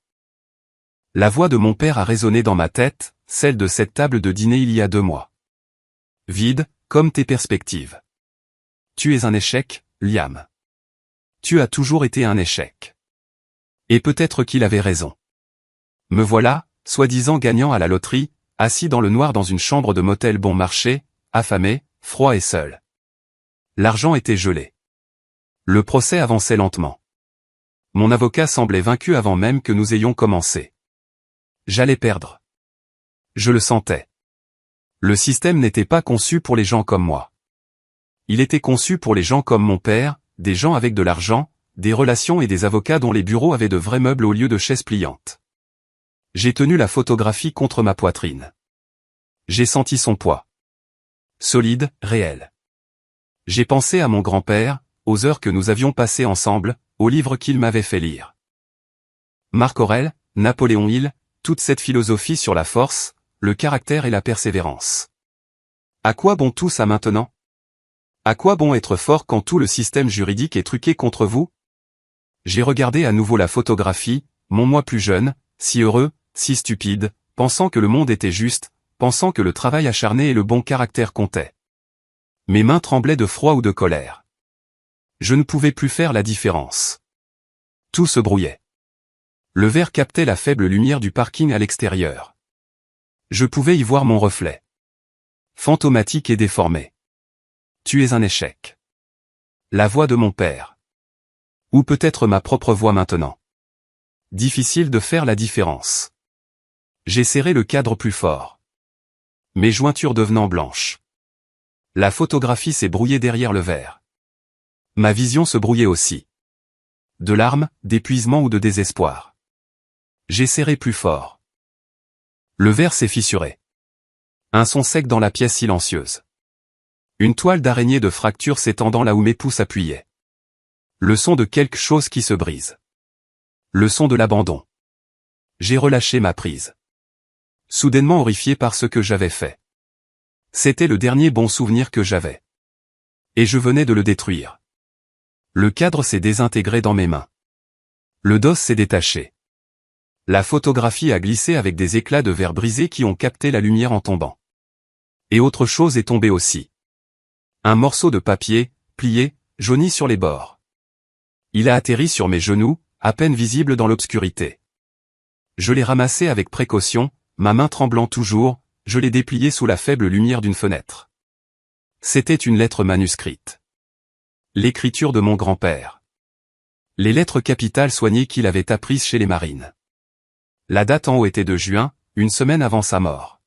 La voix de mon père a résonné dans ma tête, celle de cette table de dîner il y a 2 mois. Vide, comme tes perspectives. Tu es un échec, Liam. Tu as toujours été un échec. Et peut-être qu'il avait raison. Me voilà, soi-disant gagnant à la loterie, assis dans le noir dans une chambre de motel bon marché, affamé, froid et seul. L'argent était gelé. Le procès avançait lentement. Mon avocat semblait vaincu avant même que nous ayons commencé. J'allais perdre. Je le sentais. Le système n'était pas conçu pour les gens comme moi. Il était conçu pour les gens comme mon père, des gens avec de l'argent, des relations et des avocats dont les bureaux avaient de vrais meubles au lieu de chaises pliantes. J'ai tenu la photographie contre ma poitrine. J'ai senti son poids. Solide, réel. J'ai pensé à mon grand-père, aux heures que nous avions passées ensemble, aux livres qu'il m'avait fait lire. Marc Aurèle, Napoléon Hill, toute cette philosophie sur la force, le caractère et la persévérance. À quoi bon tout ça maintenant? À quoi bon être fort quand tout le système juridique est truqué contre vous? J'ai regardé à nouveau la photographie, mon moi plus jeune, si heureux, si stupide, pensant que le monde était juste, pensant que le travail acharné et le bon caractère comptaient. Mes mains tremblaient de froid ou de colère. Je ne pouvais plus faire la différence. Tout se brouillait. Le verre captait la faible lumière du parking à l'extérieur. Je pouvais y voir mon reflet. Fantomatique et déformé. Tu es un échec. La voix de mon père. Ou peut-être ma propre voix maintenant. Difficile de faire la différence. J'ai serré le cadre plus fort. Mes jointures devenant blanches. La photographie s'est brouillée derrière le verre. Ma vision se brouillait aussi. De larmes, d'épuisement ou de désespoir. J'ai serré plus fort. Le verre s'est fissuré. Un son sec dans la pièce silencieuse. Une toile d'araignée de fracture s'étendant là où mes pouces appuyaient. Le son de quelque chose qui se brise. Le son de l'abandon. J'ai relâché ma prise. Soudainement horrifié par ce que j'avais fait. C'était le dernier bon souvenir que j'avais. Et je venais de le détruire. Le cadre s'est désintégré dans mes mains. Le dos s'est détaché. La photographie a glissé avec des éclats de verre brisés qui ont capté la lumière en tombant. Et autre chose est tombée aussi. Un morceau de papier, plié, jauni sur les bords. Il a atterri sur mes genoux, à peine visible dans l'obscurité. Je l'ai ramassé avec précaution, ma main tremblant toujours, je l'ai déplié sous la faible lumière d'une fenêtre. C'était une lettre manuscrite. L'écriture de mon grand-père. Les lettres capitales soignées qu'il avait apprises chez les marines. La date en haut était de juin, une semaine avant sa mort.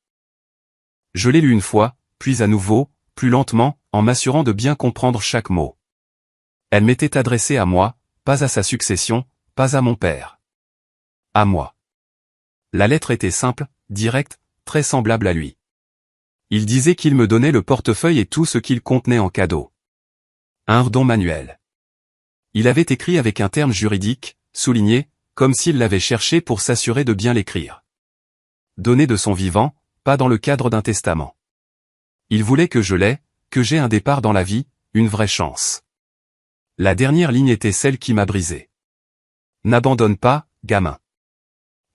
Je l'ai lu une fois, puis à nouveau, plus lentement, en m'assurant de bien comprendre chaque mot. Elle m'était adressée à moi, pas à sa succession, pas à mon père. À moi. La lettre était simple, directe, très semblable à lui. Il disait qu'il me donnait le portefeuille et tout ce qu'il contenait en cadeau. Un don manuel. Il avait écrit avec un terme juridique, souligné, comme s'il l'avait cherché pour s'assurer de bien l'écrire. Donné de son vivant, pas dans le cadre d'un testament. Il voulait que je l'aie, que j'aie un départ dans la vie, une vraie chance. La dernière ligne était celle qui m'a brisé. N'abandonne pas, gamin.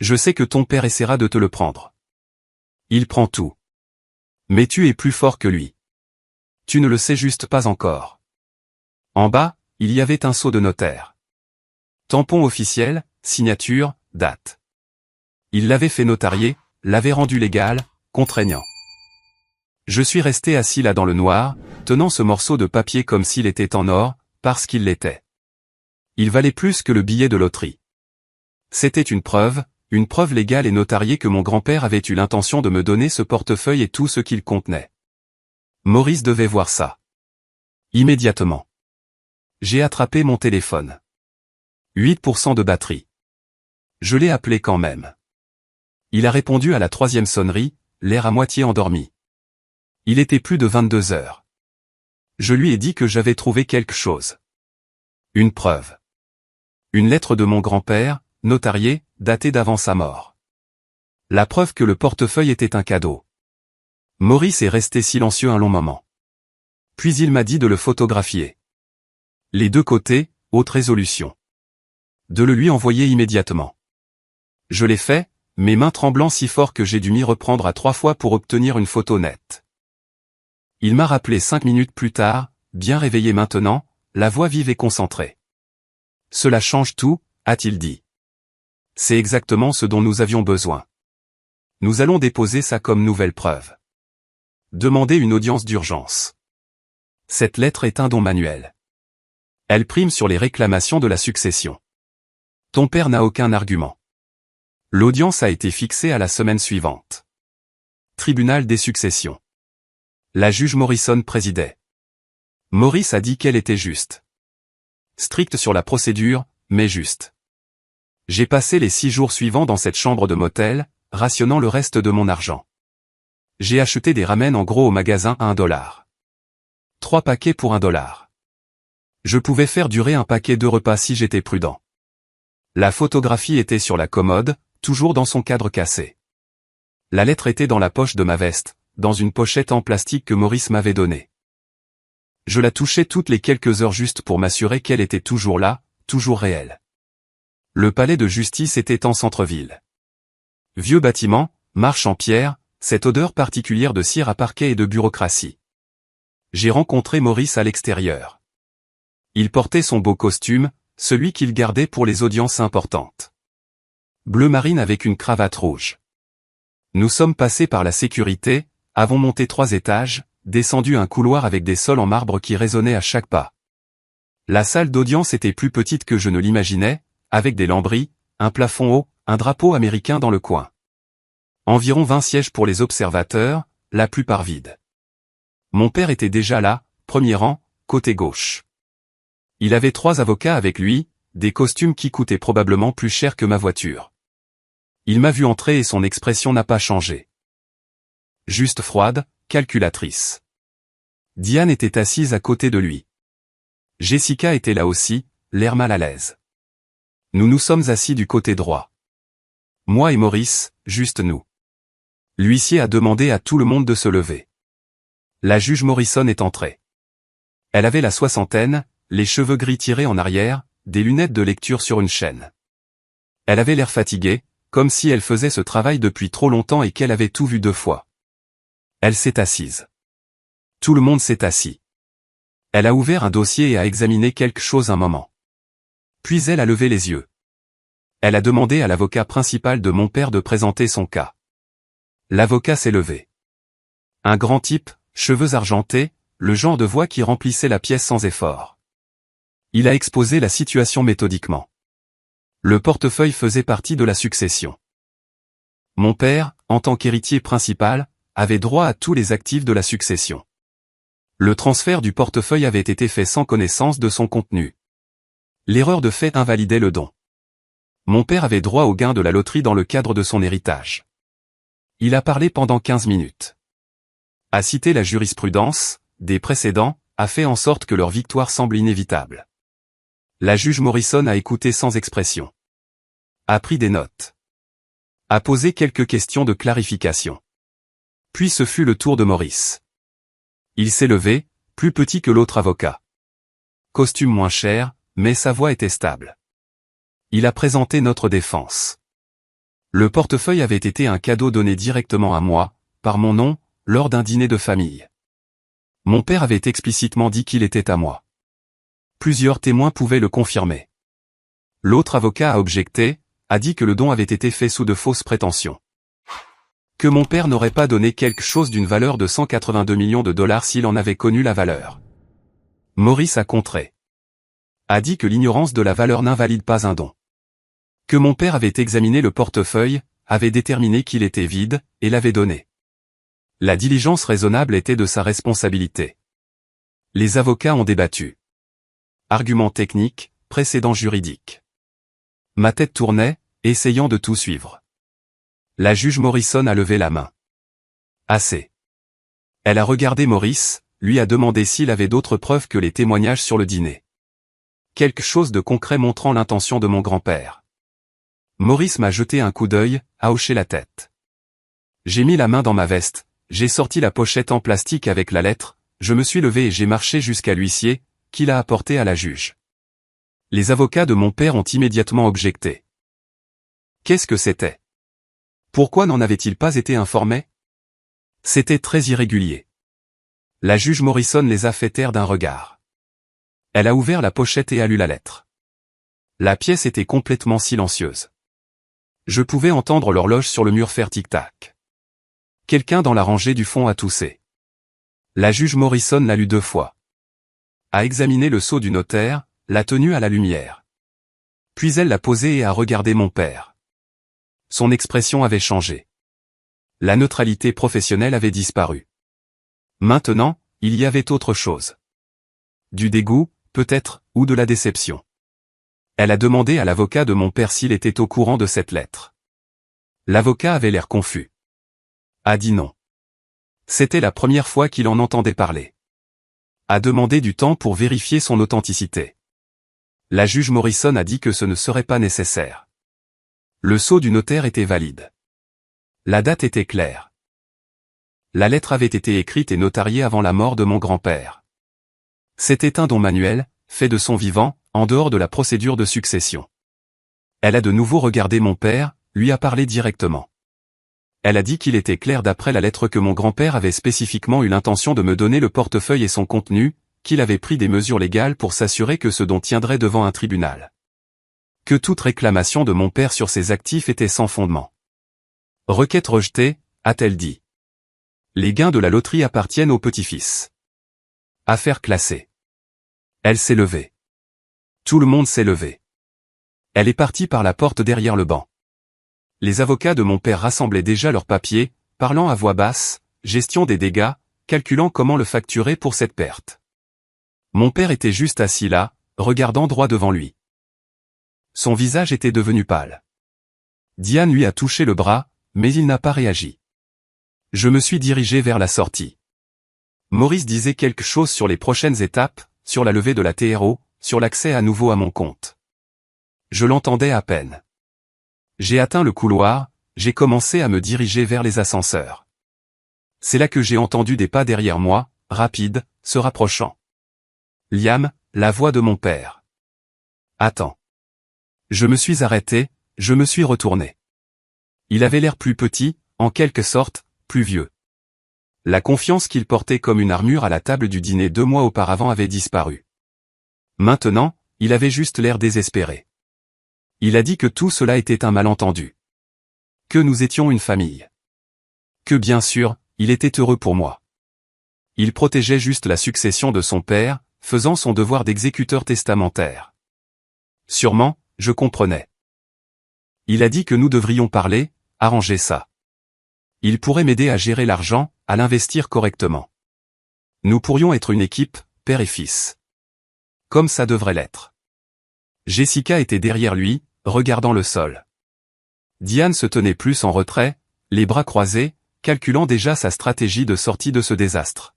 Je sais que ton père essaiera de te le prendre. Il prend tout. Mais tu es plus fort que lui. Tu ne le sais juste pas encore. En bas, il y avait un sceau de notaire. Tampon officiel, signature, date. Il l'avait fait notarier, l'avait rendu légal, contraignant. Je suis resté assis là dans le noir, tenant ce morceau de papier comme s'il était en or, parce qu'il l'était. Il valait plus que le billet de loterie. C'était une preuve légale et notariée que mon grand-père avait eu l'intention de me donner ce portefeuille et tout ce qu'il contenait. Maurice devait voir ça. Immédiatement. J'ai attrapé mon téléphone. 8% de batterie. Je l'ai appelé quand même. Il a répondu à la 3e sonnerie, l'air à moitié endormi. Il était plus de 22 heures. Je lui ai dit que j'avais trouvé quelque chose. Une preuve. Une lettre de mon grand-père, notariée, datée d'avant sa mort. La preuve que le portefeuille était un cadeau. Maurice est resté silencieux un long moment. Puis il m'a dit de le photographier. Les deux côtés, haute résolution. De le lui envoyer immédiatement. Je l'ai fait, mes mains tremblant si fort que j'ai dû m'y reprendre à 3 fois pour obtenir une photo nette. Il m'a rappelé 5 minutes plus tard, bien réveillé maintenant, la voix vive et concentrée. Cela change tout, a-t-il dit. C'est exactement ce dont nous avions besoin. Nous allons déposer ça comme nouvelle preuve. Demander une audience d'urgence. Cette lettre est un don manuel. Elle prime sur les réclamations de la succession. Ton père n'a aucun argument. L'audience a été fixée à la semaine suivante. Tribunal des successions. La juge Morrison présidait. Maurice a dit qu'elle était juste. Stricte sur la procédure, mais juste. J'ai passé les 6 jours suivants dans cette chambre de motel, rationnant le reste de mon argent. J'ai acheté des ramen en gros au magasin à $1. 3 paquets pour $1. Je pouvais faire durer un paquet de repas si j'étais prudent. La photographie était sur la commode, toujours dans son cadre cassé. La lettre était dans la poche de ma veste, dans une pochette en plastique que Maurice m'avait donnée. Je la touchais toutes les quelques heures juste pour m'assurer qu'elle était toujours là, toujours réelle. Le palais de justice était en centre-ville. Vieux bâtiment, marche en pierre, cette odeur particulière de cire à parquet et de bureaucratie. J'ai rencontré Maurice à l'extérieur. Il portait son beau costume, celui qu'il gardait pour les audiences importantes. Bleu marine avec une cravate rouge. Nous sommes passés par la sécurité, avons monté 3 étages, descendu un couloir avec des sols en marbre qui résonnaient à chaque pas. La salle d'audience était plus petite que je ne l'imaginais, avec des lambris, un plafond haut, un drapeau américain dans le coin. Environ 20 sièges pour les observateurs, la plupart vides. Mon père était déjà là, premier rang, côté gauche. Il avait 3 avocats avec lui, des costumes qui coûtaient probablement plus cher que ma voiture. Il m'a vu entrer et son expression n'a pas changé. Juste froide, calculatrice. Diane était assise à côté de lui. Jessica était là aussi, l'air mal à l'aise. Nous nous sommes assis du côté droit. Moi et Maurice, juste nous. L'huissier a demandé à tout le monde de se lever. La juge Morrison est entrée. Elle avait la soixantaine, les cheveux gris tirés en arrière, des lunettes de lecture sur une chaîne. Elle avait l'air fatiguée, comme si elle faisait ce travail depuis trop longtemps et qu'elle avait tout vu 2 fois. Elle s'est assise. Tout le monde s'est assis. Elle a ouvert un dossier et a examiné quelque chose un moment. Puis elle a levé les yeux. Elle a demandé à l'avocat principal de mon père de présenter son cas. L'avocat s'est levé. Un grand type, cheveux argentés, le genre de voix qui remplissait la pièce sans effort. Il a exposé la situation méthodiquement. Le portefeuille faisait partie de la succession. Mon père, en tant qu'héritier principal, avait droit à tous les actifs de la succession. Le transfert du portefeuille avait été fait sans connaissance de son contenu. L'erreur de fait invalidait le don. Mon père avait droit au gain de la loterie dans le cadre de son héritage. Il a parlé pendant 15 minutes. A cité la jurisprudence, des précédents, a fait en sorte que leur victoire semble inévitable. La juge Morrison a écouté sans expression. A pris des notes. A posé quelques questions de clarification. Puis ce fut le tour de Maurice. Il s'est levé, plus petit que l'autre avocat. Costume moins cher, mais sa voix était stable. Il a présenté notre défense. Le portefeuille avait été un cadeau donné directement à moi, par mon nom, lors d'un dîner de famille. Mon père avait explicitement dit qu'il était à moi. Plusieurs témoins pouvaient le confirmer. L'autre avocat a objecté, a dit que le don avait été fait sous de fausses prétentions. Que mon père n'aurait pas donné quelque chose d'une valeur de 182 millions de dollars s'il en avait connu la valeur. Maurice a contré. A dit que l'ignorance de la valeur n'invalide pas un don. Que mon père avait examiné le portefeuille, avait déterminé qu'il était vide, et l'avait donné. La diligence raisonnable était de sa responsabilité. Les avocats ont débattu. Arguments techniques, précédents juridiques. Ma tête tournait, essayant de tout suivre. La juge Morrison a levé la main. Assez. Elle a regardé Maurice, lui a demandé s'il avait d'autres preuves que les témoignages sur le dîner. Quelque chose de concret montrant l'intention de mon grand-père. Maurice m'a jeté un coup d'œil, a hoché la tête. J'ai mis la main dans ma veste, j'ai sorti la pochette en plastique avec la lettre, je me suis levé et j'ai marché jusqu'à l'huissier, qui l'a apporté à la juge. Les avocats de mon père ont immédiatement objecté. Qu'est-ce que c'était? Pourquoi n'en avait-il pas été informé? C'était très irrégulier. La juge Morrison les a fait taire d'un regard. Elle a ouvert la pochette et a lu la lettre. La pièce était complètement silencieuse. Je pouvais entendre l'horloge sur le mur faire tic-tac. Quelqu'un dans la rangée du fond a toussé. La juge Morrison l'a lu 2 fois. A examiné le sceau du notaire, l'a tenu à la lumière. Puis elle l'a posé et a regardé mon père. Son expression avait changé. La neutralité professionnelle avait disparu. Maintenant, il y avait autre chose. Du dégoût, peut-être, ou de la déception. Elle a demandé à l'avocat de mon père s'il était au courant de cette lettre. L'avocat avait l'air confus. A dit non. C'était la première fois qu'il en entendait parler. A demandé du temps pour vérifier son authenticité. La juge Morrison a dit que ce ne serait pas nécessaire. Le sceau du notaire était valide. La date était claire. La lettre avait été écrite et notariée avant la mort de mon grand-père. C'était un don manuel, fait de son vivant, en dehors de la procédure de succession. Elle a de nouveau regardé mon père, lui a parlé directement. Elle a dit qu'il était clair d'après la lettre que mon grand-père avait spécifiquement eu l'intention de me donner le portefeuille et son contenu, qu'il avait pris des mesures légales pour s'assurer que ce don tiendrait devant un tribunal. Que toute réclamation de mon père sur ses actifs était sans fondement. Requête rejetée, a-t-elle dit. Les gains de la loterie appartiennent au petit-fils. Affaire classée. Elle s'est levée. Tout le monde s'est levé. Elle est partie par la porte derrière le banc. Les avocats de mon père rassemblaient déjà leurs papiers, parlant à voix basse, gestion des dégâts, calculant comment le facturer pour cette perte. Mon père était juste assis là, regardant droit devant lui. Son visage était devenu pâle. Diane lui a touché le bras, mais il n'a pas réagi. Je me suis dirigé vers la sortie. Maurice disait quelque chose sur les prochaines étapes, sur la levée de la TRO, sur l'accès à nouveau à mon compte. Je l'entendais à peine. J'ai atteint le couloir, j'ai commencé à me diriger vers les ascenseurs. C'est là que j'ai entendu des pas derrière moi, rapides, se rapprochant. Liam, la voix de mon père. Attends. Je me suis arrêté, je me suis retourné. Il avait l'air plus petit, en quelque sorte, plus vieux. La confiance qu'il portait comme une armure à la table du dîner 2 mois auparavant avait disparu. Maintenant, il avait juste l'air désespéré. Il a dit que tout cela était un malentendu. Que nous étions une famille. Que bien sûr, il était heureux pour moi. Il protégeait juste la succession de son père, faisant son devoir d'exécuteur testamentaire. Sûrement, je comprenais. Il a dit que nous devrions parler, arranger ça. Il pourrait m'aider à gérer l'argent, à l'investir correctement. Nous pourrions être une équipe, père et fils. Comme ça devrait l'être. Jessica était derrière lui, regardant le sol. Diane se tenait plus en retrait, les bras croisés, calculant déjà sa stratégie de sortie de ce désastre.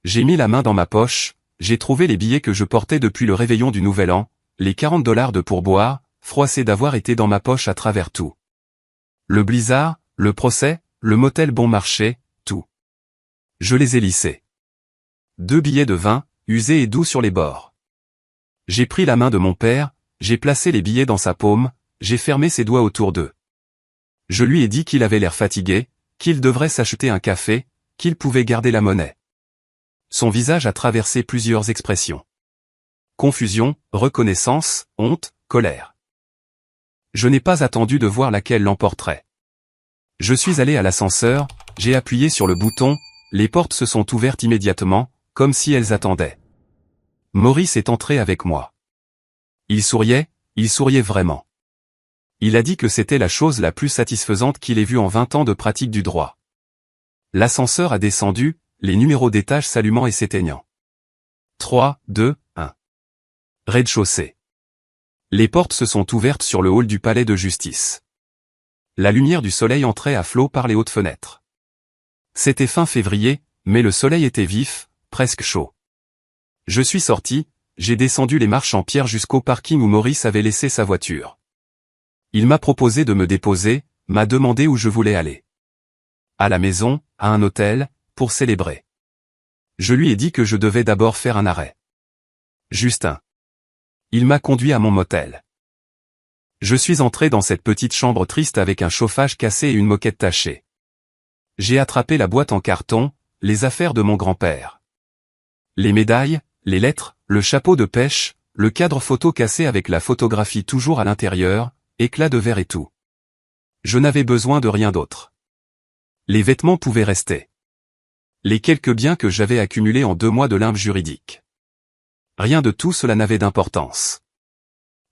J'ai mis la main dans ma poche, j'ai trouvé les billets que je portais depuis le réveillon du Nouvel An, les 40 $ de pourboire, froissés d'avoir été dans ma poche à travers tout. Le blizzard, le procès, le motel bon marché, tout. Je les ai lissés. 2 billets de vin, usés et doux sur les bords. J'ai pris la main de mon père, j'ai placé les billets dans sa paume, j'ai fermé ses doigts autour d'eux. Je lui ai dit qu'il avait l'air fatigué, qu'il devrait s'acheter un café, qu'il pouvait garder la monnaie. Son visage a traversé plusieurs expressions. Confusion, reconnaissance, honte, colère. Je n'ai pas attendu de voir laquelle l'emporterait. Je suis allé à l'ascenseur, j'ai appuyé sur le bouton, les portes se sont ouvertes immédiatement, comme si elles attendaient. Maurice est entré avec moi. Il souriait vraiment. Il a dit que c'était la chose la plus satisfaisante qu'il ait vue en 20 ans de pratique du droit. L'ascenseur a descendu, les numéros d'étage s'allumant et s'éteignant. 3, 2, 1. Rez-de-chaussée. Les portes se sont ouvertes sur le hall du palais de justice. La lumière du soleil entrait à flot par les hautes fenêtres. C'était fin février, mais le soleil était vif, presque chaud. Je suis sorti, j'ai descendu les marches en pierre jusqu'au parking où Maurice avait laissé sa voiture. Il m'a proposé de me déposer, m'a demandé où je voulais aller. À la maison, à un hôtel, pour célébrer. Je lui ai dit que je devais d'abord faire un arrêt. Justin. Il m'a conduit à mon motel. Je suis entré dans cette petite chambre triste avec un chauffage cassé et une moquette tachée. J'ai attrapé la boîte en carton, les affaires de mon grand-père. Les médailles, les lettres, le chapeau de pêche, le cadre photo cassé avec la photographie toujours à l'intérieur, éclat de verre et tout. Je n'avais besoin de rien d'autre. Les vêtements pouvaient rester. Les quelques biens que j'avais accumulés en 2 mois de limbe juridique. Rien de tout cela n'avait d'importance.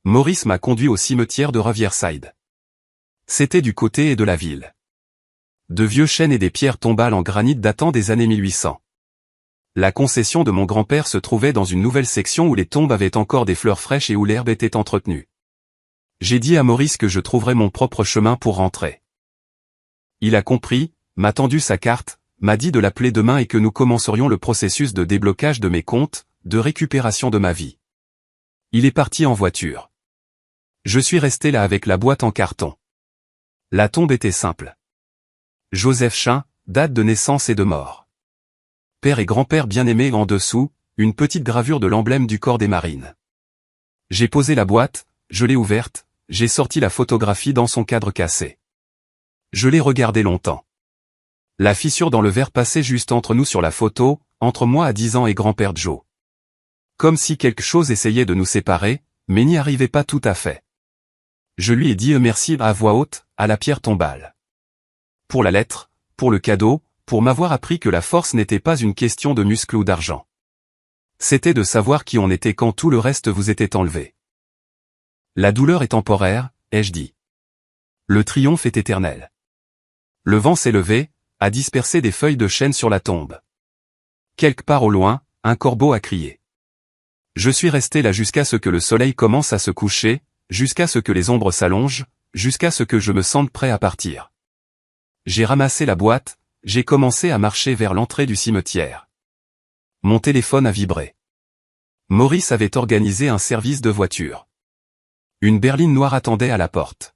Maurice m'a conduit au cimetière de Riverside. C'était du côté et de la ville. De vieux chênes et des pierres tombales en granit datant des années 1800. La concession de mon grand-père se trouvait dans une nouvelle section où les tombes avaient encore des fleurs fraîches et où l'herbe était entretenue. J'ai dit à Maurice que je trouverais mon propre chemin pour rentrer. Il a compris, m'a tendu sa carte, m'a dit de l'appeler demain et que nous commencerions le processus de déblocage de mes comptes, de récupération de ma vie. Il est parti en voiture. Je suis resté là avec la boîte en carton. La tombe était simple. Joseph Chin, date de naissance et de mort. Père et grand-père bien-aimés en dessous, une petite gravure de l'emblème du corps des marines. J'ai posé la boîte, je l'ai ouverte, j'ai sorti la photographie dans son cadre cassé. Je l'ai regardée longtemps. La fissure dans le verre passait juste entre nous sur la photo, entre moi à 10 ans et grand-père Joe. Comme si quelque chose essayait de nous séparer, mais n'y arrivait pas tout à fait. Je lui ai dit merci à voix haute, à la pierre tombale. Pour la lettre, pour le cadeau, pour m'avoir appris que la force n'était pas une question de muscle ou d'argent. C'était de savoir qui on était quand tout le reste vous était enlevé. La douleur est temporaire, ai-je dit. Le triomphe est éternel. Le vent s'est levé, a dispersé des feuilles de chêne sur la tombe. Quelque part au loin, un corbeau a crié. Je suis resté là jusqu'à ce que le soleil commence à se coucher, jusqu'à ce que les ombres s'allongent, jusqu'à ce que je me sente prêt à partir. J'ai ramassé la boîte, j'ai commencé à marcher vers l'entrée du cimetière. Mon téléphone a vibré. Maurice avait organisé un service de voiture. Une berline noire attendait à la porte.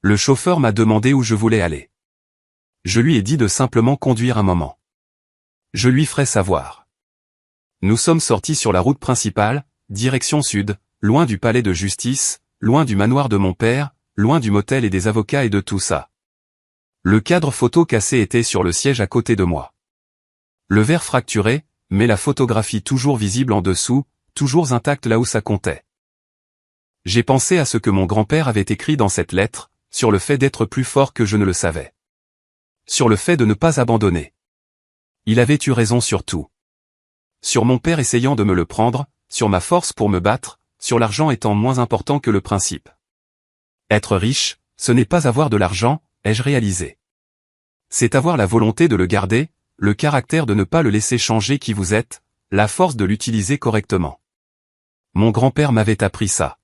Le chauffeur m'a demandé où je voulais aller. Je lui ai dit de simplement conduire un moment. Je lui ferai savoir. Nous sommes sortis sur la route principale, direction sud, loin du palais de justice, loin du manoir de mon père, loin du motel et des avocats et de tout ça. Le cadre photo cassé était sur le siège à côté de moi. Le verre fracturé, mais la photographie toujours visible en dessous, toujours intacte là où ça comptait. J'ai pensé à ce que mon grand-père avait écrit dans cette lettre, sur le fait d'être plus fort que je ne le savais. Sur le fait de ne pas abandonner. Il avait eu raison sur tout. Sur mon père essayant de me le prendre, sur ma force pour me battre, sur l'argent étant moins important que le principe. Être riche, ce n'est pas avoir de l'argent, ai-je réalisé. C'est avoir la volonté de le garder, le caractère de ne pas le laisser changer qui vous êtes, la force de l'utiliser correctement. Mon grand-père m'avait appris ça.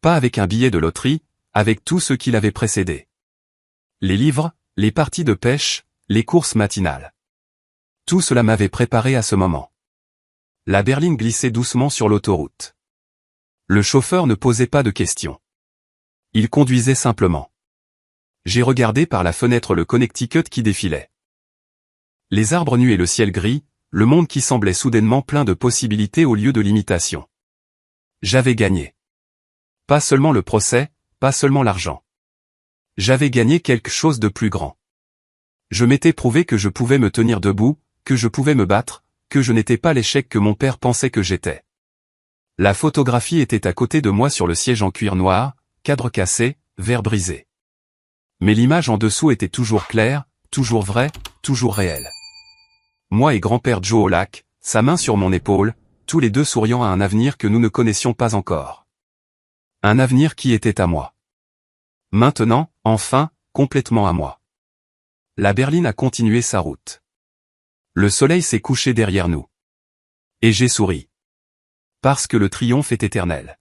Pas avec un billet de loterie, avec tout ce qui l'avait précédé. Les livres, les parties de pêche, les courses matinales. Tout cela m'avait préparé à ce moment. La berline glissait doucement sur l'autoroute. Le chauffeur ne posait pas de questions. Il conduisait simplement. J'ai regardé par la fenêtre le Connecticut qui défilait. Les arbres nus et le ciel gris, le monde qui semblait soudainement plein de possibilités au lieu de limitations. J'avais gagné. Pas seulement le procès, pas seulement l'argent. J'avais gagné quelque chose de plus grand. Je m'étais prouvé que je pouvais me tenir debout, que je pouvais me battre, que je n'étais pas l'échec que mon père pensait que j'étais. La photographie était à côté de moi sur le siège en cuir noir, cadre cassé, verre brisé. Mais l'image en dessous était toujours claire, toujours vraie, toujours réelle. Moi et grand-père Joe au lac, sa main sur mon épaule, tous les deux souriant à un avenir que nous ne connaissions pas encore. Un avenir qui était à moi. Maintenant, enfin, complètement à moi. La berline a continué sa route. Le soleil s'est couché derrière nous. Et j'ai souri. Parce que le triomphe est éternel.